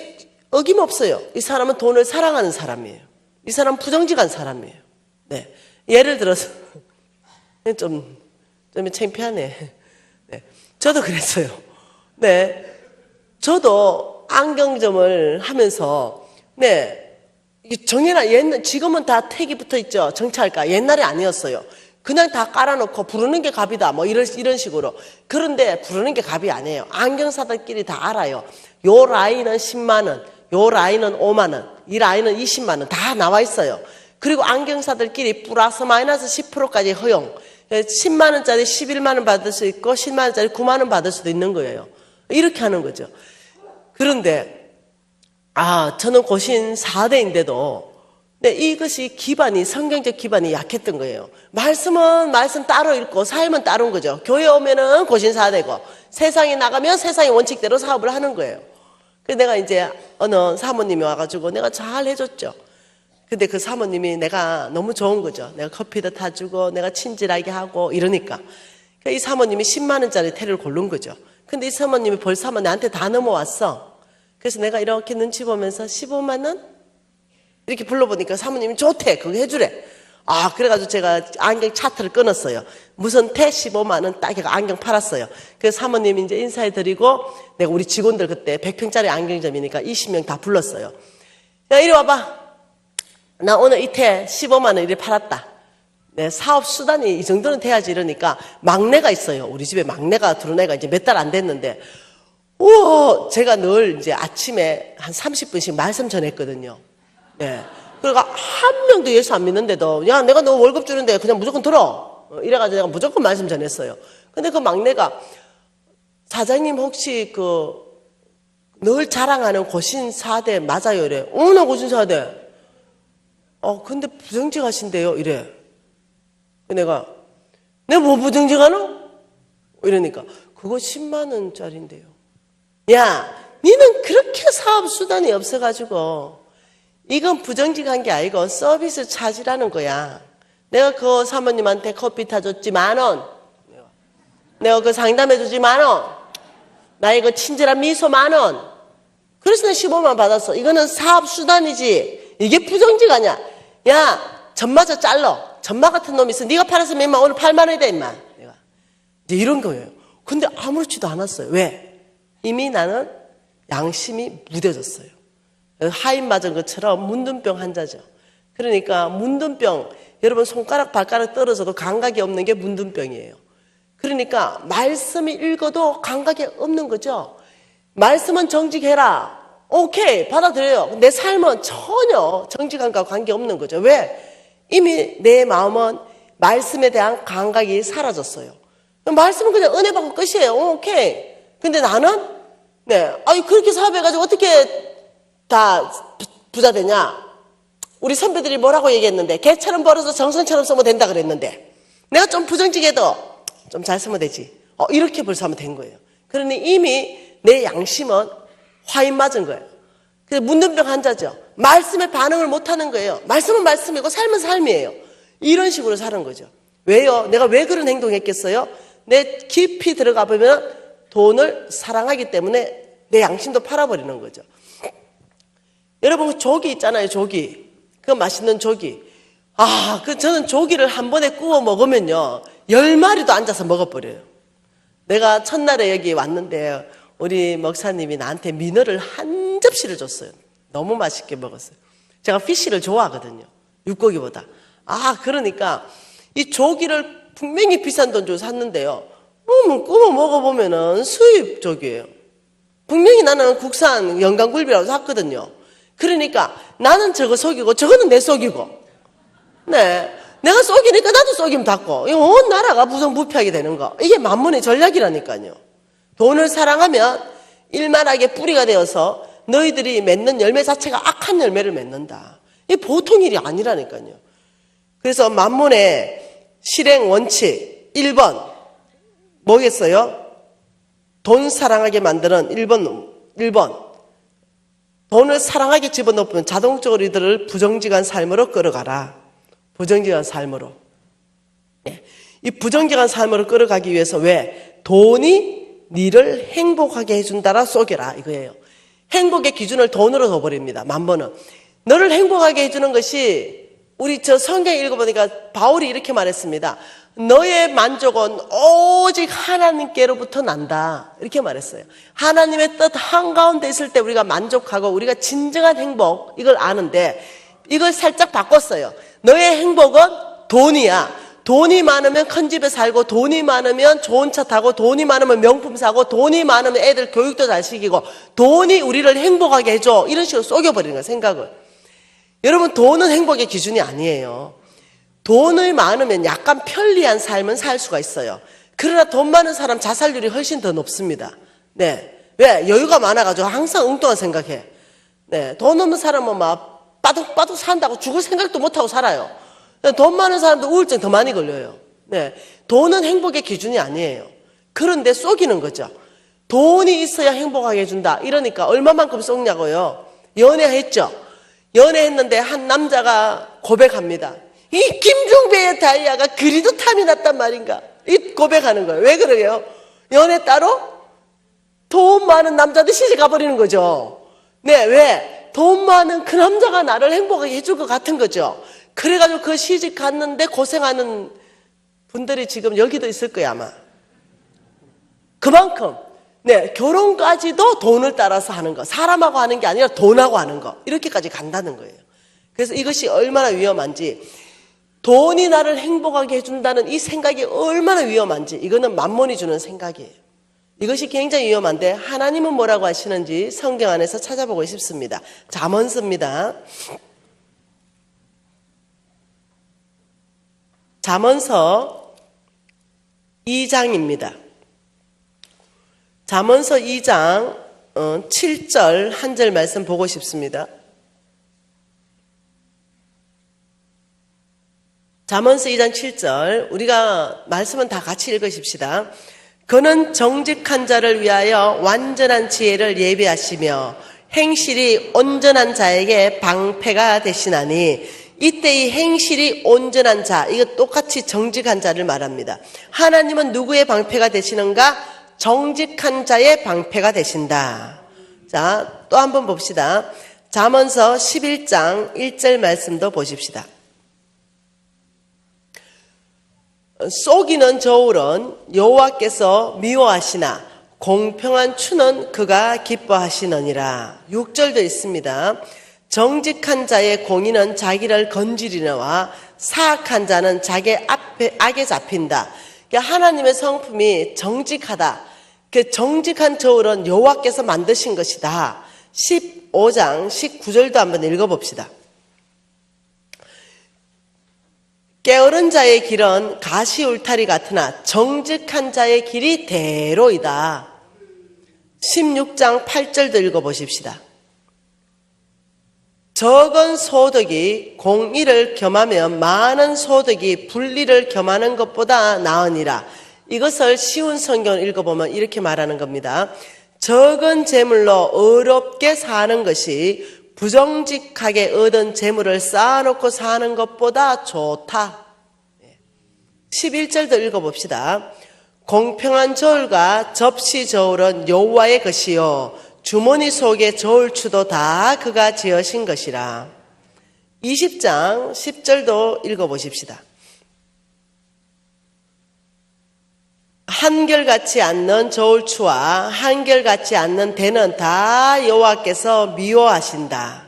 어김없어요. 이 사람은 돈을 사랑하는 사람이에요. 이 사람은 부정직한 사람이에요. 네, 예를 들어서 좀 좀 창피하네. 네. 저도 그랬어요. 네. 저도 안경점을 하면서, 네. 정해나, 지금은 다 택이 붙어 있죠. 정찰가. 옛날에 아니었어요. 그냥 다 깔아놓고 부르는 게 갑이다. 뭐 이런 식으로. 그런데 부르는 게 갑이 아니에요. 안경사들끼리 다 알아요. 요 라인은 10만원, 요 라인은 5만원, 이 라인은 20만원 다 나와 있어요. 그리고 안경사들끼리 플러스 마이너스 10%까지 허용. 10만원짜리 11만원 받을 수 있고 10만원짜리 9만원 받을 수도 있는 거예요. 이렇게 하는 거죠. 그런데 저는 고신 4대인데도 네, 이것이 기반이 성경적 기반이 약했던 거예요. 말씀은 말씀 따로 읽고 삶은 따로인 거죠. 교회 오면은 고신 4대고 세상에 나가면 세상의 원칙대로 사업을 하는 거예요. 그래서 내가 이제 어느 사모님이 와가지고 내가 잘 해줬죠. 근데 그 사모님이 내가 너무 좋은 거죠. 내가 커피도 타주고 내가 친절하게 하고 이러니까. 이 사모님이 10만원짜리 테를 고른 거죠. 근데 이 사모님이 벌써 나한테 다 넘어왔어. 그래서 내가 이렇게 눈치 보면서 15만원? 이렇게 불러보니까 사모님이 좋대. 그거 해주래. 그래가지고 제가 안경 차트를 끊었어요. 무슨 테 15만원 딱 안경 팔았어요. 그래서 사모님이 이제 인사해드리고 내가 우리 직원들 그때 100평짜리 안경점이니까 20명 다 불렀어요. 야, 이리 와봐. 나 오늘 이 테 15만원 이렇게 팔았다. 네, 사업 수단이 이 정도는 돼야지 이러니까 막내가 있어요. 우리 집에 막내가 들어온 애가 이제 몇 달 안 됐는데 우와, 제가 늘 이제 아침에 한 30분씩 말씀 전했거든요. 네. 그러니까 한 명도 예수 안 믿는데도 야, 내가 너 월급 주는데 그냥 무조건 들어. 이래가지고 내가 무조건 말씀 전했어요. 근데 그 막내가 사장님 혹시 늘 자랑하는 고신 4대 맞아요? 이래. 나 고신 4대. 근데 부정직하신데요? 이래. 내가 뭐 부정직하노? 이러니까 그거 10만원짜리인데요. 야, 니는 그렇게 사업 수단이 없어가지고 이건 부정직한 게 아니고 서비스 차지라는 거야. 내가 그 사모님한테 커피 타줬지 10,000원. 내가 그 상담해주지 10,000원. 나의 그 친절한 미소 10,000원. 그래서 내가 15만 받았어. 이거는 사업 수단이지. 이게 부정직 아니야. 야, 전마저 잘러. 전마 같은 놈이 있어. 네가 팔았으면 임마 오늘 8만원이다 임마. 내가 이제 이런 거예요. 근데 아무렇지도 않았어요. 왜? 이미 나는 양심이 무뎌졌어요. 하인 맞은 것처럼 문둥병 환자죠. 그러니까 문둥병, 여러분 손가락 발가락 떨어져도 감각이 없는 게 문둥병이에요. 그러니까 말씀이 읽어도 감각이 없는 거죠. 말씀은 정직해라. 오케이, 받아들여요. 내 삶은 전혀 정직함과 관계없는 거죠. 왜? 이미 내 마음은 말씀에 대한 감각이 사라졌어요. 말씀은 그냥 은혜 받고 끝이에요. 오케이. 근데 나는 그렇게 사업해가지고 어떻게 다 부자 되냐? 우리 선배들이 뭐라고 얘기했는데 개처럼 벌어서 정선처럼 쓰면 된다 그랬는데 내가 좀 부정직해도 좀 잘 쓰면 되지. 이렇게 벌써 하면 된 거예요. 그러니 이미 내 양심은 화인 맞은 거예요. 그래서 문둥병 환자죠. 말씀에 반응을 못하는 거예요. 말씀은 말씀이고 삶은 삶이에요. 이런 식으로 사는 거죠. 왜요? 내가 왜 그런 행동했겠어요? 내 깊이 들어가 보면 돈을 사랑하기 때문에 내 양심도 팔아버리는 거죠. 여러분 조기 있잖아요. 조기. 그 맛있는 조기. 저는 조기를 한 번에 구워 먹으면요 10마리도 앉아서 먹어버려요. 내가 첫날에 여기 왔는데 우리 목사님이 나한테 민어를 한 접시를 줬어요. 너무 맛있게 먹었어요. 제가 피쉬를 좋아하거든요. 육고기보다. 그러니까 이 조기를 분명히 비싼 돈 주고 샀는데요. 구워 먹어보면은 수입 조기예요. 분명히 나는 국산 영광굴비라고 샀거든요. 그러니까 나는 저거 속이고 저거는 내 속이고. 네. 내가 속이니까 나도 속이면 닫고. 이거 온 나라가 부정부패하게 되는 거. 이게 만문의 전략이라니까요. 돈을 사랑하면 일만하게 뿌리가 되어서 너희들이 맺는 열매 자체가 악한 열매를 맺는다. 이게 보통 일이 아니라니까요. 그래서 만문의 실행 원칙 1번 뭐겠어요? 돈 사랑하게 만드는 1번 돈을 사랑하게 집어넣으면 자동적으로 이들을 부정직한 삶으로 끌어가라. 부정직한 삶으로. 이 부정직한 삶으로 끌어가기 위해서 왜? 돈이 니를 행복하게 해준다라 속여라 이거예요. 행복의 기준을 돈으로 둬버립니다. 만번은. 너를 행복하게 해주는 것이 우리 저 성경 읽어보니까 바울이 이렇게 말했습니다. 너의 만족은 오직 하나님께로부터 난다. 이렇게 말했어요. 하나님의 뜻 한가운데 있을 때 우리가 만족하고 우리가 진정한 행복, 이걸 아는데 이걸 살짝 바꿨어요. 너의 행복은 돈이야. 돈이 많으면 큰 집에 살고, 돈이 많으면 좋은 차 타고, 돈이 많으면 명품 사고, 돈이 많으면 애들 교육도 잘 시키고, 돈이 우리를 행복하게 해줘. 이런 식으로 속여버리는 거예요, 생각을. 여러분, 돈은 행복의 기준이 아니에요. 돈이 많으면 약간 편리한 삶은 살 수가 있어요. 그러나 돈 많은 사람 자살률이 훨씬 더 높습니다. 네. 왜? 여유가 많아가지고 항상 엉뚱한 생각해. 네. 돈 없는 사람은 막 빠둑빠둑 산다고 죽을 생각도 못하고 살아요. 돈 많은 사람도 우울증 더 많이 걸려요. 네. 돈은 행복의 기준이 아니에요. 그런데 속이는 거죠. 돈이 있어야 행복하게 해준다. 이러니까 얼마만큼 속냐고요. 연애했죠. 연애했는데 한 남자가 고백합니다. 이 김종배의 다이아가 그리도 탐이 났단 말인가. 이 고백하는 거예요. 왜 그래요? 연애 따로 돈 많은 남자도 시집 가버리는 거죠. 네, 왜? 돈 많은 그 남자가 나를 행복하게 해줄 것 같은 거죠. 그래가지고 그 시집 갔는데 고생하는 분들이 지금 여기도 있을 거예요, 아마. 그만큼, 네, 결혼까지도 돈을 따라서 하는 거. 사람하고 하는 게 아니라 돈하고 하는 거. 이렇게까지 간다는 거예요. 그래서 이것이 얼마나 위험한지, 돈이 나를 행복하게 해준다는 이 생각이 얼마나 위험한지, 이거는 만몬이 주는 생각이에요. 이것이 굉장히 위험한데, 하나님은 뭐라고 하시는지 성경 안에서 찾아보고 싶습니다. 잠언서입니다. 잠언서 2장입니다. 잠언서 2장 7절 한 절 말씀 보고 싶습니다. 잠언서 2장 7절 우리가 말씀은 다 같이 읽으십시다. 그는 정직한 자를 위하여 완전한 지혜를 예비하시며 행실이 온전한 자에게 방패가 되시나니 이때 이 행실이 온전한 자, 이거 똑같이 정직한 자를 말합니다. 하나님은 누구의 방패가 되시는가? 정직한 자의 방패가 되신다. 자, 또 한번 봅시다. 잠언서 11장 1절 말씀도 보십시다. 속이는 저울은 여호와께서 미워하시나 공평한 추는 그가 기뻐하시느니라. 6절도 있습니다. 정직한 자의 공의는 자기를 건지리너와 사악한 자는 자기 악에 잡힌다. 그러니까 하나님의 성품이 정직하다. 그 정직한 저울은 여호와께서 만드신 것이다. 15장 19절도 한번 읽어봅시다. 게으른 자의 길은 가시 울타리 같으나 정직한 자의 길이 대로이다. 16장 8절도 읽어보십시다. 적은 소득이 공의를 겸하면 많은 소득이 불리를 겸하는 것보다 나으니라. 이것을 쉬운 성경을 읽어보면 이렇게 말하는 겁니다. 적은 재물로 어렵게 사는 것이 부정직하게 얻은 재물을 쌓아놓고 사는 것보다 좋다. 11절도 읽어봅시다. 공평한 저울과 접시 저울은 여호와의 것이요 주머니 속의 저울추도 다 그가 지으신 것이라. 20장 10절도 읽어보십시다. 한결같이 않는 저울추와 한결같이 않는 대는 다 여호와께서 미워하신다.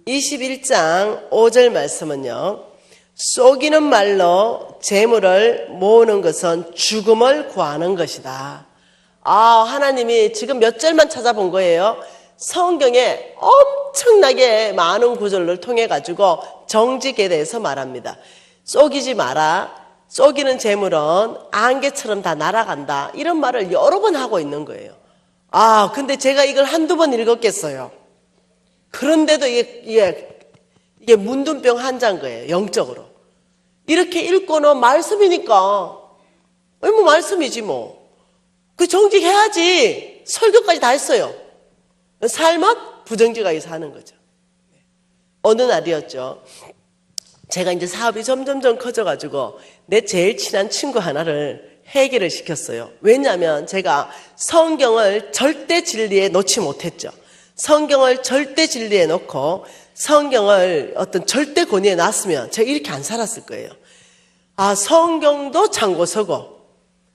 21장 5절 말씀은요. 속이는 말로 재물을 모으는 것은 죽음을 구하는 것이다. 하나님이 지금 몇 절만 찾아본 거예요. 성경에 엄청나게 많은 구절을 통해 가지고 정직에 대해서 말합니다. 속이지 마라. 속이는 재물은 안개처럼 다 날아간다. 이런 말을 여러 번 하고 있는 거예요. 근데 제가 이걸 한두 번 읽었겠어요. 그런데도 이게 문둥병 환자인 거예요. 영적으로. 이렇게 읽고는 말씀이니까 뭐 말씀이지 뭐. 그 정직해야지. 설교까지 다 했어요. 삶은 부정직하게 사는 거죠. 어느 날이었죠. 제가 이제 사업이 점점점 커져가지고 내 제일 친한 친구 하나를 해결을 시켰어요. 왜냐하면 제가 성경을 절대 진리에 놓지 못했죠. 성경을 절대 진리에 놓고 성경을 어떤 절대 권위에 놨으면 제가 이렇게 안 살았을 거예요. 아, 성경도 참고서고,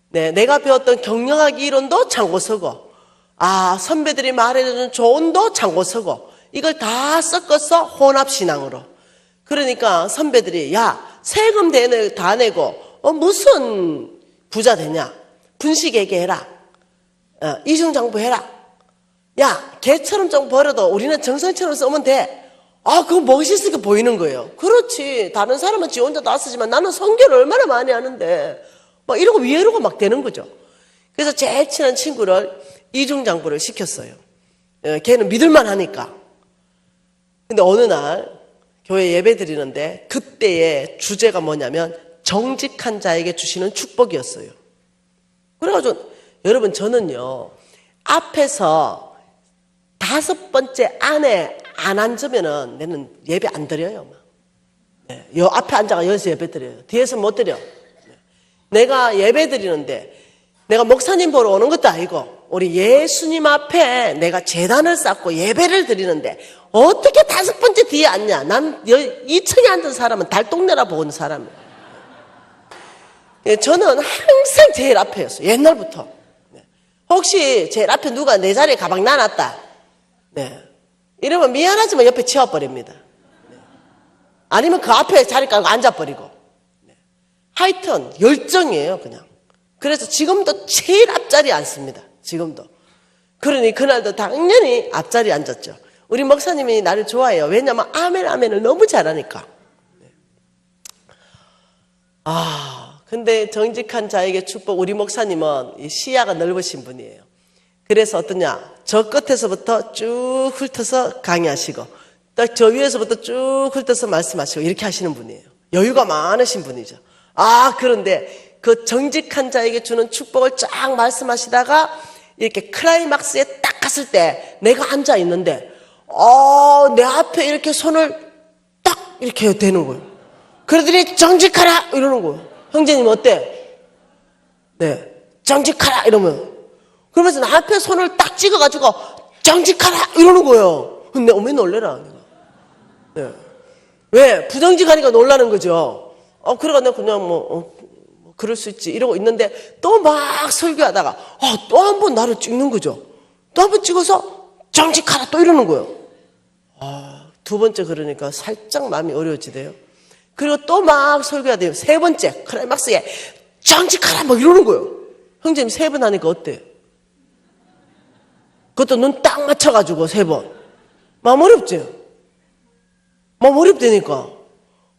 네, 내가 배웠던 경영학 이론도 참고서고, 아, 선배들이 말해주는 조언도 참고서고, 이걸 다 섞어서 혼합신앙으로. 그러니까 선배들이, 야, 세금 다 내고, 무슨 부자 되냐? 분식회계 해라. 이중장부 해라. 야, 개처럼 좀 벌어도 우리는 정성처럼 쓰면 돼. 아, 그거 멋있으니까 보이는 거예요. 그렇지. 다른 사람은 지 혼자 다 쓰지만 나는 성경을 얼마나 많이 하는데. 막 이러고 위에로가 막 되는 거죠. 그래서 제일 친한 친구를 이중장부를 시켰어요. 걔는 믿을만 하니까. 근데 어느 날 교회 예배 드리는데 그때의 주제가 뭐냐면 정직한 자에게 주시는 축복이었어요. 그래가지고 여러분 저는요 앞에서 5번째 안에 안 앉으면은 나는 예배 안 드려요. 네, 요 앞에 앉아가 여기서 예배 드려요. 뒤에서 못 드려. 네. 내가 예배 드리는데 내가 목사님 보러 오는 것도 아니고 우리 예수님 앞에 내가 제단을 쌓고 예배를 드리는데 어떻게 5번째 뒤에 앉냐? 난 2층에 앉은 사람은 달동네라 보는 사람이에요. 네, 저는 항상 제일 앞에였어요. 옛날부터. 네. 혹시 제일 앞에 누가 내 자리에 가방 놔놨다. 네. 이러면 미안하지만 옆에 치워버립니다. 네. 아니면 그 앞에 자리 깔고 앉아버리고. 네. 하여튼 열정이에요 그냥. 그래서 지금도 제일 앞자리에 앉습니다. 지금도. 그러니 그날도 당연히 앞자리에 앉았죠. 우리 목사님이 나를 좋아해요. 왜냐하면 아멘 아멘을 너무 잘하니까. 네. 근데 정직한 자에게 축복, 우리 목사님은 이 시야가 넓으신 분이에요. 그래서 어떠냐, 저 끝에서부터 쭉 훑어서 강의하시고 딱 저 위에서부터 쭉 훑어서 말씀하시고 이렇게 하시는 분이에요. 여유가 많으신 분이죠. 그런데 그 정직한 자에게 주는 축복을 쫙 말씀하시다가 이렇게 클라이막스에 딱 갔을 때 내가 앉아 있는데 내 앞에 이렇게 손을 딱 이렇게 대는 거예요. 그러더니 정직하라 이러는 거예요. 형제님 어때? 네, 정직하라 이러면 그러면서 나 앞에 손을 딱 찍어가지고 정직하라 이러는 거예요. 근데 어머니 놀래라. 네. 왜? 부정직하니까 놀라는 거죠. 그래가 내가 그냥 그럴 수 있지 이러고 있는데 또 막 설교하다가 또 한 번 나를 찍는 거죠. 또 한 번 찍어서 정직하라 또 이러는 거예요. 2번째 그러니까 살짝 마음이 어려워지대요. 그리고 또 막 설교해야 돼요. 3번째 클라이막스에 정직하라 막 이러는 거예요. 형제님 3번 하니까 어때? 그것도 눈 딱 맞춰가지고 3번. 마음 어렵지? 마음 어렵다니까.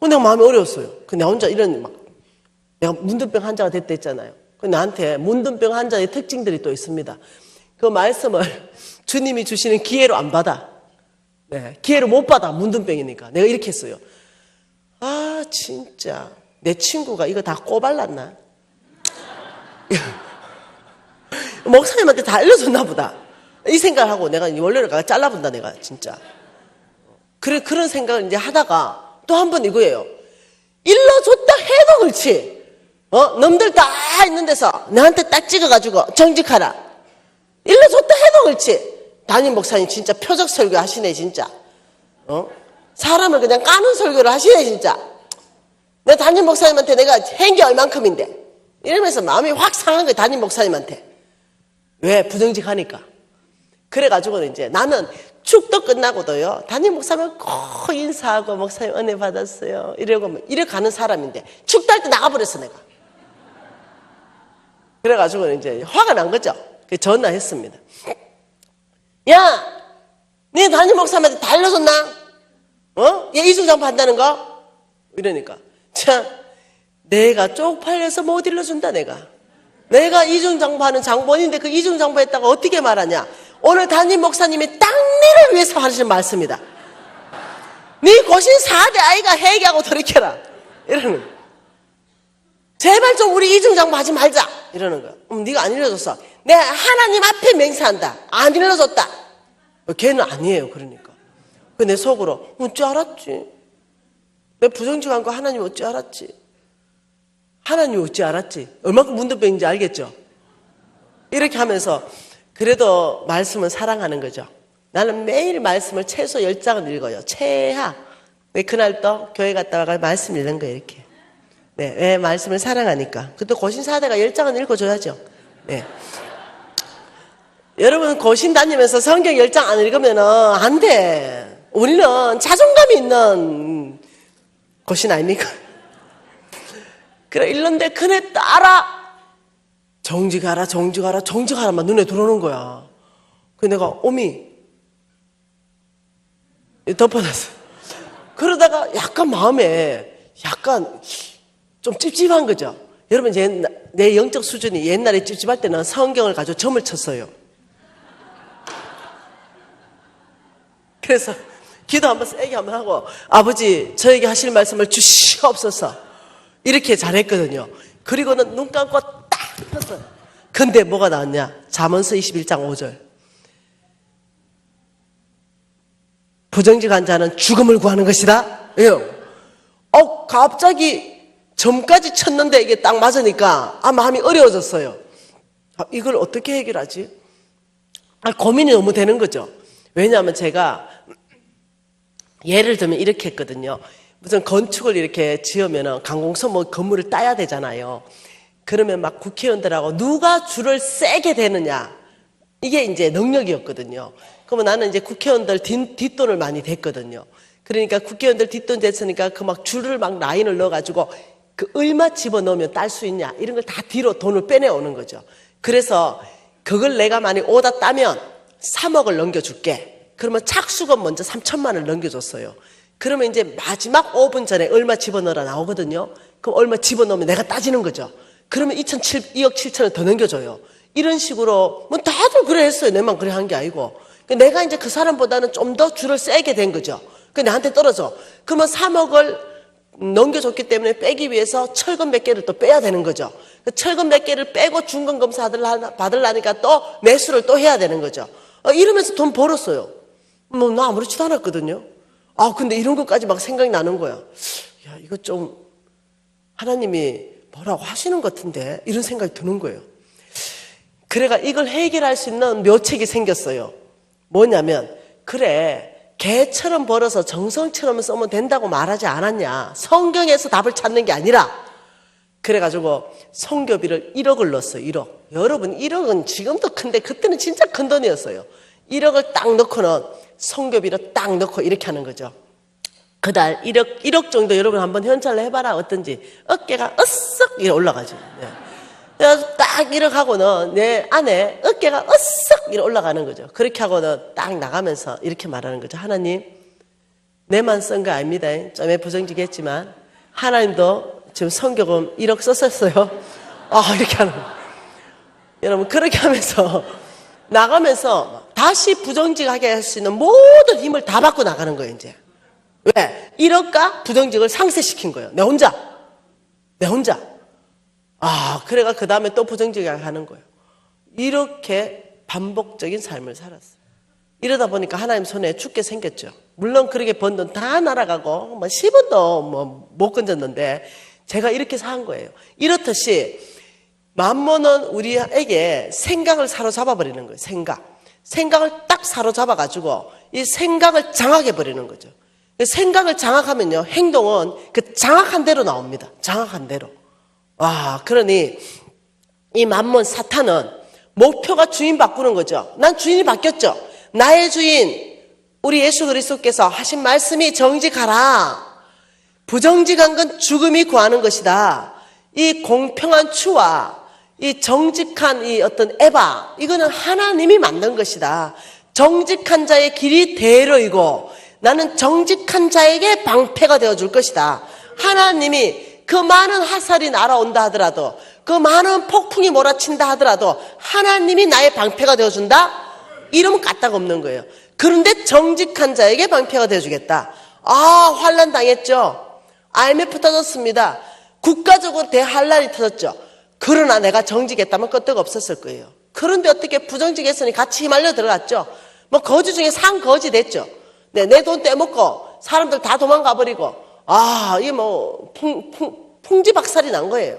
내가 마음이 어려웠어요. 나 혼자 내가 문둥병 환자가 됐다 했잖아요. 나한테 문둥병 환자의 특징들이 또 있습니다. 그 말씀을 주님이 주시는 기회로 안 받아. 네, 기회로 못 받아. 문둥병이니까. 내가 이렇게 했어요. 진짜 내 친구가 이거 다 꼬발랐나? 목사님한테 다 알려줬나 보다. 이 생각하고 내가 원래를 잘라본다 내가 진짜. 그런 생각을 이제 하다가 또 한 번 이거예요. 일러줬다 해도 그렇지. 놈들 다 있는 데서 나한테 딱 찍어가지고 정직하라. 일러줬다 해도 그렇지. 담임 목사님 진짜 표적 설교 하시네 진짜. 사람을 그냥 까는 설교를 하시네 진짜. 내 담임 목사님한테 내가 한 게 얼만큼인데 이러면서 마음이 확 상한 거예요. 담임 목사님한테. 왜? 부정직하니까. 그래가지고 이제 나는 축도 끝나고도요 담임 목사님 꼭 인사하고 목사님 은혜 받았어요 이러고 가는 사람인데 축도 할 때 나가버렸어 내가. 그래가지고 이제 화가 난 거죠. 그래서 전화했습니다. 야, 네 담임 목사님한테 다 알려줬나? 얘 이중장부 한다는 거? 이러니까 참 내가 쪽팔려서 못 일러준다 내가 이중장부하는 장본인데 그 이중장부 했다가 어떻게 말하냐. 오늘 담임 목사님이 땅내를 위해서 하시는 말씀이다. 네 고신 4대 아이가 회개하고 돌이켜라 이러는 거야. 제발 좀 우리 이중장부 하지 말자 이러는 거야. 네가 안 일러줬어. 내가 하나님 앞에 맹세한다. 안 일러줬다. 걔는 아니에요. 그러니까 내 속으로 어찌 알았지? 내 부정직한 거 하나님 어찌 알았지? 하나님 어찌 알았지? 얼마큼 문둥병인지 알겠죠? 이렇게 하면서 그래도 말씀은 사랑하는 거죠. 나는 매일 말씀을 최소 10장은 읽어요. 최하. 왜 그날 또 교회 갔다가 말씀 읽는 거예요, 이렇게. 네, 왜 말씀을 사랑하니까. 그것도 고신사대가 10장은 읽어줘야죠. 네. 여러분, 고신 다니면서 성경 10장 안 읽으면은 안 돼. 우리는 자존감이 있는 고신 아닙니까? 그래, 읽는데 그네 따라 정직하라, 정직하라, 정직하라만 눈에 들어오는 거야. 그래서 내가, 오미, 덮어놨어. 그러다가 약간 마음에 약간 좀 찝찝한 거죠. 여러분, 내 영적 수준이 옛날에 찝찝할 때는 성경을 가지고 점을 쳤어요. 그래서 기도 한번 세게 한번 하고, 아버지, 저에게 하실 말씀을 주시옵소서. 이렇게 잘했거든요. 그리고는 눈 감고 딱 폈어요. 근데 뭐가 나왔냐? 잠언서 21장 5절. 부정직한 자는 죽음을 구하는 것이다. 왜요? 갑자기 점까지 쳤는데 이게 딱 맞으니까 마음이 어려워졌어요. 이걸 어떻게 해결하지? 고민이 너무 되는 거죠. 왜냐하면 제가 예를 들면 이렇게 했거든요. 무슨 건축을 이렇게 지으면 강공서 뭐 건물을 따야 되잖아요. 그러면 막 국회의원들하고 누가 줄을 세게 대느냐. 이게 이제 능력이었거든요. 그러면 나는 이제 국회의원들 뒷돈을 많이 댔거든요. 그러니까 국회의원들 뒷돈 댔으니까 그 막 줄을 막 라인을 넣어가지고 그 얼마 집어넣으면 딸 수 있냐. 이런 걸 다 뒤로 돈을 빼내오는 거죠. 그래서 그걸 내가 만약 오다 따면 3억을 넘겨줄게. 그러면 착수금 먼저 3천만 원을 넘겨줬어요. 그러면 이제 마지막 5분 전에 얼마 집어넣으라 나오거든요. 그럼 얼마 집어넣으면 내가 따지는 거죠. 그러면 2억 7천을 더 넘겨줘요. 이런 식으로 뭐 다들 그래 했어요. 내만 그래 한 게 아니고. 내가 이제 그 사람보다는 좀 더 줄을 세게 된 거죠. 그 나한테 떨어져. 그러면 3억을 넘겨줬기 때문에 빼기 위해서 철근 몇 개를 또 빼야 되는 거죠. 철근 몇 개를 빼고 중간검사 받으려니까 또 매수를 또 해야 되는 거죠. 이러면서 돈 벌었어요. 뭐 나 아무렇지도 않았거든요. 근데 이런 것까지 막 생각이 나는 거야. 야, 이거 좀 하나님이 뭐라고 하시는 것 같은데 이런 생각이 드는 거예요. 그래가 이걸 해결할 수 있는 묘책이 생겼어요. 뭐냐면, 그래, 개처럼 벌어서 정성처럼 쓰면 된다고 말하지 않았냐. 성경에서 답을 찾는 게 아니라. 그래가지고 성교비를 1억을 넣었어요. 1억. 여러분, 1억은 지금도 큰데 그때는 진짜 큰 돈이었어요. 1억을 딱 넣고는 성교비를 딱 넣고 이렇게 하는 거죠. 그달 1억 정도 여러분 한번 현찰을 해봐라. 어떤지. 어깨가 으쓱 이렇게 올라가죠. 네. 그래서 딱 1억 하고는 내 안에 어깨가 으쓱 이렇게 올라가는 거죠. 그렇게 하고는 딱 나가면서 이렇게 말하는 거죠. 하나님, 내만 쓴 거 아닙니다. 좀 부정직했지만 하나님도 지금 성교금 1억 썼었어요. 이렇게 하는 거예요. 여러분, 그렇게 하면서 나가면서 다시 부정직하게 할 수 있는 모든 힘을 다 받고 나가는 거예요, 이제. 왜? 1억과 부정직을 상쇄시킨 거예요. 내 혼자. 그래가 그 다음에 또 부정직하게 하는 거예요. 이렇게 반복적인 삶을 살았어요. 이러다 보니까 하나님 손에 죽게 생겼죠. 물론 그렇게 번 돈 다 날아가고, 10원도 못 건졌는데, 제가 이렇게 산 거예요. 이렇듯이, 만몬은 우리에게 생각을 사로잡아버리는 거예요, 생각을 딱 사로잡아가지고, 이 생각을 장악해버리는 거죠. 생각을 장악하면요, 행동은 그 장악한 대로 나옵니다. 장악한 대로. 그러니 이 만몬 사탄은 목표가 주인 바꾸는 거죠. 난 주인이 바뀌었죠. 나의 주인 우리 예수 그리스도께서 하신 말씀이 정직하라. 부정직한 건 죽음이 구하는 것이다. 이 공평한 추와 이 정직한 이 어떤 에바, 이거는 하나님이 만든 것이다. 정직한 자의 길이 대로이고 나는 정직한 자에게 방패가 되어줄 것이다. 하나님이 그 많은 화살이 날아온다 하더라도, 그 많은 폭풍이 몰아친다 하더라도 하나님이 나의 방패가 되어준다? 이러면 까딱 없는 거예요. 그런데 정직한 자에게 방패가 되어주겠다. 환란 당했죠. IMF 터졌습니다. 국가적으로 대환란이 터졌죠. 그러나 내가 정직했다면 끄떡 없었을 거예요. 그런데 어떻게 부정직했으니 같이 휘말려 들어갔죠. 거지 중에 상거지 됐죠. 내 돈 떼먹고 사람들 다 도망가 버리고 이게 풍지박살이 난 거예요.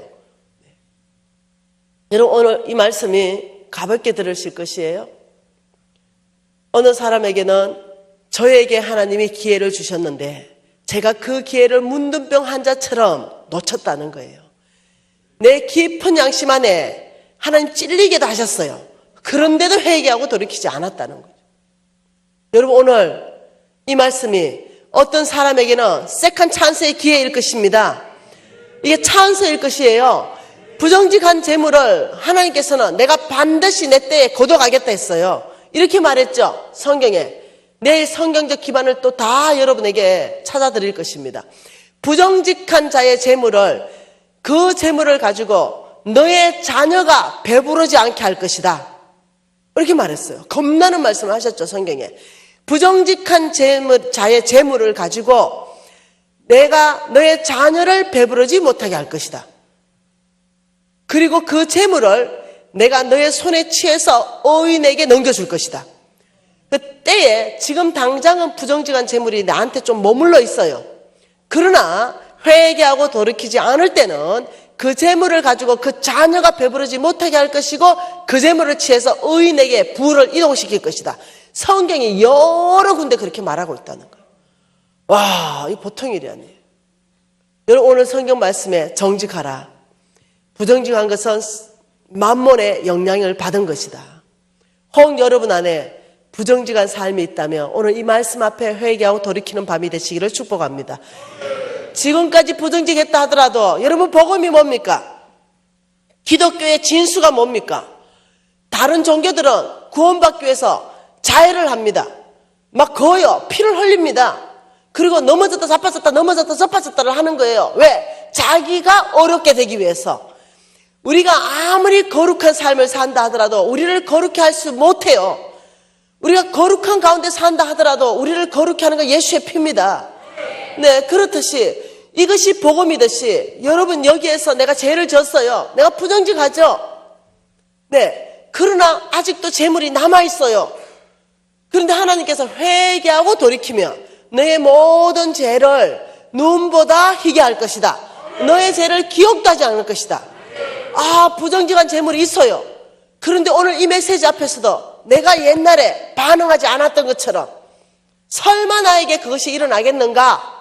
여러분, 오늘 이 말씀이 가볍게 들으실 것이에요. 어느 사람에게는 저에게 하나님이 기회를 주셨는데 제가 그 기회를 문둥병 환자처럼 놓쳤다는 거예요. 내 깊은 양심 안에 하나님 찔리게도 하셨어요. 그런데도 회개하고 돌이키지 않았다는 거죠. 여러분, 오늘 이 말씀이 어떤 사람에게는 세컨 찬스의 기회일 것입니다. 이게 찬스일 것이에요. 부정직한 재물을 하나님께서는 내가 반드시 내 때에 거둬가겠다 했어요. 이렇게 말했죠, 성경에. 내일 성경적 기반을 또 다 여러분에게 찾아드릴 것입니다. 부정직한 자의 재물을, 그 재물을 가지고 너의 자녀가 배부르지 않게 할 것이다, 이렇게 말했어요. 겁나는 말씀을 하셨죠, 성경에. 부정직한 자의 재물을 가지고 내가 너의 자녀를 배부르지 못하게 할 것이다. 그리고 그 재물을 내가 너의 손에 취해서 의인에게 넘겨줄 것이다. 그때에 지금 당장은 부정직한 재물이 나한테 좀 머물러 있어요. 그러나 회개하고 돌이키지 않을 때는 그 재물을 가지고 그 자녀가 배부르지 못하게 할 것이고 그 재물을 취해서 의인에게 부를 이동시킬 것이다. 성경이 여러 군데 그렇게 말하고 있다는 거예요. 와, 이 보통 일이 아니에요. 여러분, 오늘 성경 말씀에 정직하라. 부정직한 것은 만몬의 영향을 받은 것이다. 혹 여러분 안에 부정직한 삶이 있다면 오늘 이 말씀 앞에 회개하고 돌이키는 밤이 되시기를 축복합니다. 지금까지 부정직했다 하더라도 여러분, 복음이 뭡니까? 기독교의 진수가 뭡니까? 다른 종교들은 구원받기 위해서 자해를 합니다. 막 거요, 피를 흘립니다. 그리고 넘어졌다 자빠졌다 넘어졌다 자빠졌다를 하는 거예요. 왜? 자기가 어렵게 되기 위해서. 우리가 아무리 거룩한 삶을 산다 하더라도 우리를 거룩해 할 수 못해요. 우리가 거룩한 가운데 산다 하더라도 우리를 거룩해 하는 건 예수의 피입니다. 네, 그렇듯이 이것이 복음이듯이 여러분, 여기에서 내가 죄를 졌어요. 내가 부정직하죠. 네, 그러나 아직도 재물이 남아있어요. 그런데 하나님께서 회개하고 돌이키면 너의 모든 죄를 눈보다 희게 할 것이다. 너의 죄를 기억도 하지 않을 것이다. 아, 부정직한 재물이 있어요. 그런데 오늘 이 메시지 앞에서도 내가 옛날에 반응하지 않았던 것처럼 설마 나에게 그것이 일어나겠는가?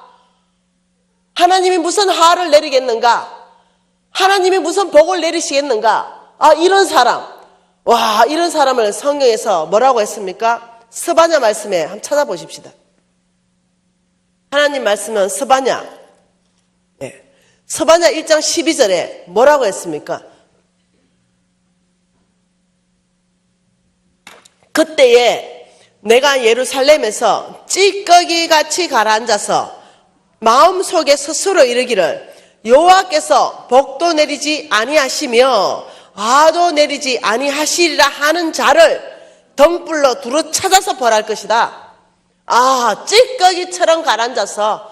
하나님이 무슨 화를 내리겠는가? 하나님이 무슨 복을 내리시겠는가? 아, 이런 사람. 와, 이런 사람을 성경에서 뭐라고 했습니까? 스바냐 말씀에 한번 찾아보십시다. 하나님 말씀은 스바냐, 네, 스바냐 1장 12절에 뭐라고 했습니까? 그때에 내가 예루살렘에서 찌꺼기같이 가라앉아서 마음속에 스스로 이르기를 여호와께서 복도 내리지 아니하시며 화도 내리지 아니하시리라 하는 자를 등불로 두루 찾아서 벌할 것이다. 아, 찌꺼기처럼 가라앉아서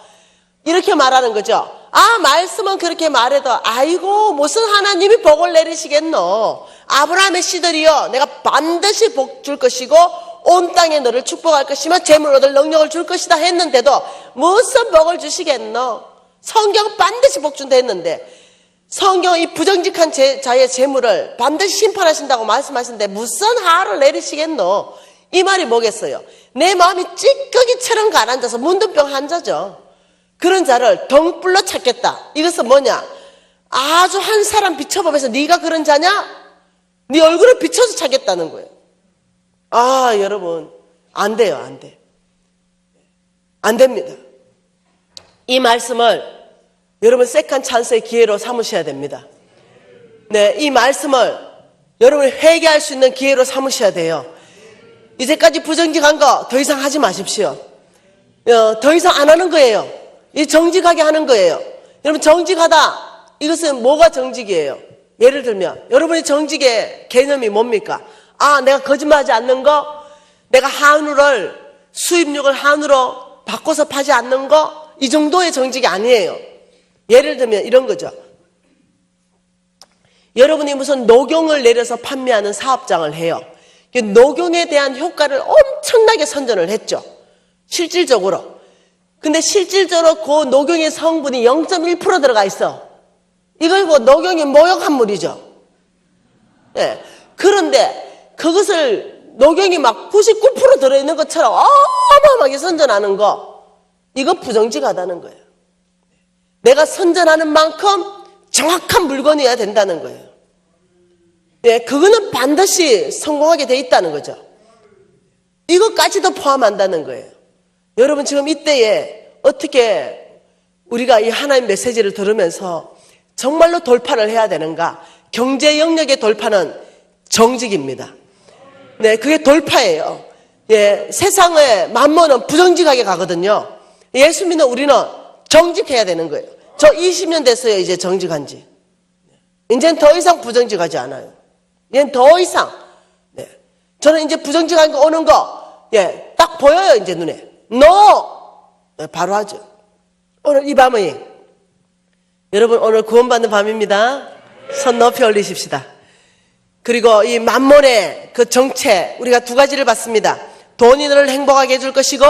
이렇게 말하는 거죠. 아, 말씀은 그렇게 말해도 아이고 무슨 하나님이 복을 내리시겠노. 아브라함의 씨들이여 내가 반드시 복 줄 것이고 온 땅에 너를 축복할 것이며 재물 얻을 능력을 줄 것이다 했는데도 무슨 복을 주시겠노. 성경은 반드시 복 준다 했는데 성경은 이 부정직한 자의 재물을 반드시 심판하신다고 말씀하시는데 무슨 하를 내리시겠노. 이 말이 뭐겠어요? 내 마음이 찌꺼기처럼 가라앉아서 문둥병 환자죠. 그런 자를 등불로 찾겠다. 이것은 뭐냐? 아주 한 사람 비춰보면서 네가 그런 자냐? 네 얼굴을 비춰서 찾겠다는 거예요. 아, 여러분, 안 돼요, 안 돼. 안 됩니다. 이 말씀을 여러분 세컨 찬스의 기회로 삼으셔야 됩니다. 네, 이 말씀을 여러분이 회개할 수 있는 기회로 삼으셔야 돼요. 이제까지 부정직한 거 더 이상 하지 마십시오. 더 이상 안 하는 거예요. 이 정직하게 하는 거예요. 여러분, 정직하다, 이것은 뭐가 정직이에요? 예를 들면 여러분의 정직의 개념이 뭡니까? 아, 내가 거짓말하지 않는 거, 내가 한우를 수입육을 한우로 바꿔서 파지 않는 거, 이 정도의 정직이 아니에요. 예를 들면 이런 거죠. 여러분이 무슨 녹용을 내려서 판매하는 사업장을 해요. 녹용에 대한 효과를 엄청나게 선전을 했죠. 실질적으로. 근데 실질적으로 그 녹용의 성분이 0.1% 들어가 있어. 이걸 그 녹용이 모욕한 물이죠. 네. 그런데 그것을 녹용이 막 99% 들어있는 것처럼 어마어마하게 선전하는 거, 이거 부정직하다는 거예요. 내가 선전하는 만큼 정확한 물건이어야 된다는 거예요. 예, 그거는 반드시 성공하게 돼 있다는 거죠. 이것까지도 포함한다는 거예요. 여러분 지금 이때에 어떻게 우리가 이 하나님 메시지를 들으면서 정말로 돌파를 해야 되는가? 경제 영역의 돌파는 정직입니다. 네, 그게 돌파예요. 예, 세상의 만mon은 부정직하게 가거든요. 예수 믿는 우리는 정직해야 되는 거예요. 저 20년 됐어요, 이제 정직한 지. 이제는 더 이상 부정직하지 않아요. 이제는 더 이상. 네. 저는 이제 부정직한 거 오는 거, 예, 딱 보여요, 이제 눈에. 네, 바로 하죠. 오늘 이 밤이, 여러분 오늘 구원받는 밤입니다. 손 높이 올리십시다. 그리고 이 만몬의 그 정체, 우리가 두 가지를 봤습니다. 돈이 너를 행복하게 해줄 것이고,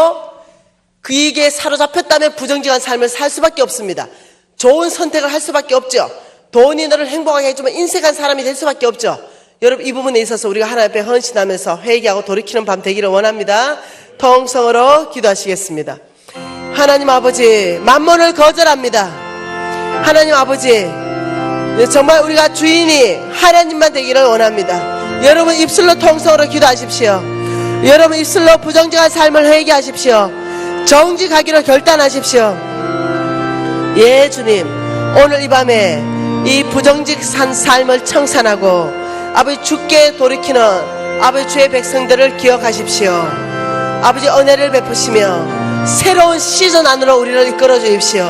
그에게 사로잡혔다면 부정직한 삶을 살 수밖에 없습니다. 좋은 선택을 할 수밖에 없죠. 돈이 너를 행복하게 해주면 인색한 사람이 될 수밖에 없죠. 여러분 이 부분에 있어서 우리가 하나님 앞에 헌신하면서 회개하고 돌이키는 밤 되기를 원합니다. 통성으로 기도하시겠습니다. 하나님 아버지, 만몬을 거절합니다. 하나님 아버지, 정말 우리가 주인이 하나님만 되기를 원합니다. 여러분 입술로 통성으로 기도하십시오. 여러분 입술로 부정직한 삶을 회개하십시오. 정직하기로 결단하십시오. 예, 주님, 오늘 이 밤에 이 부정직한 삶을 청산하고 아버지 주께 돌이키는 아버지 주의 백성들을 기억하십시오. 아버지 은혜를 베푸시며 새로운 시즌 안으로 우리를 이끌어 주십시오.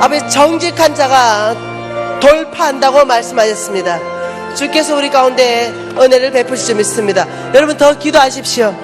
아버지 정직한 자가 돌파한다고 말씀하셨습니다. 주께서 우리 가운데 은혜를 베푸실 줄 믿습니다. 여러분 더 기도하십시오.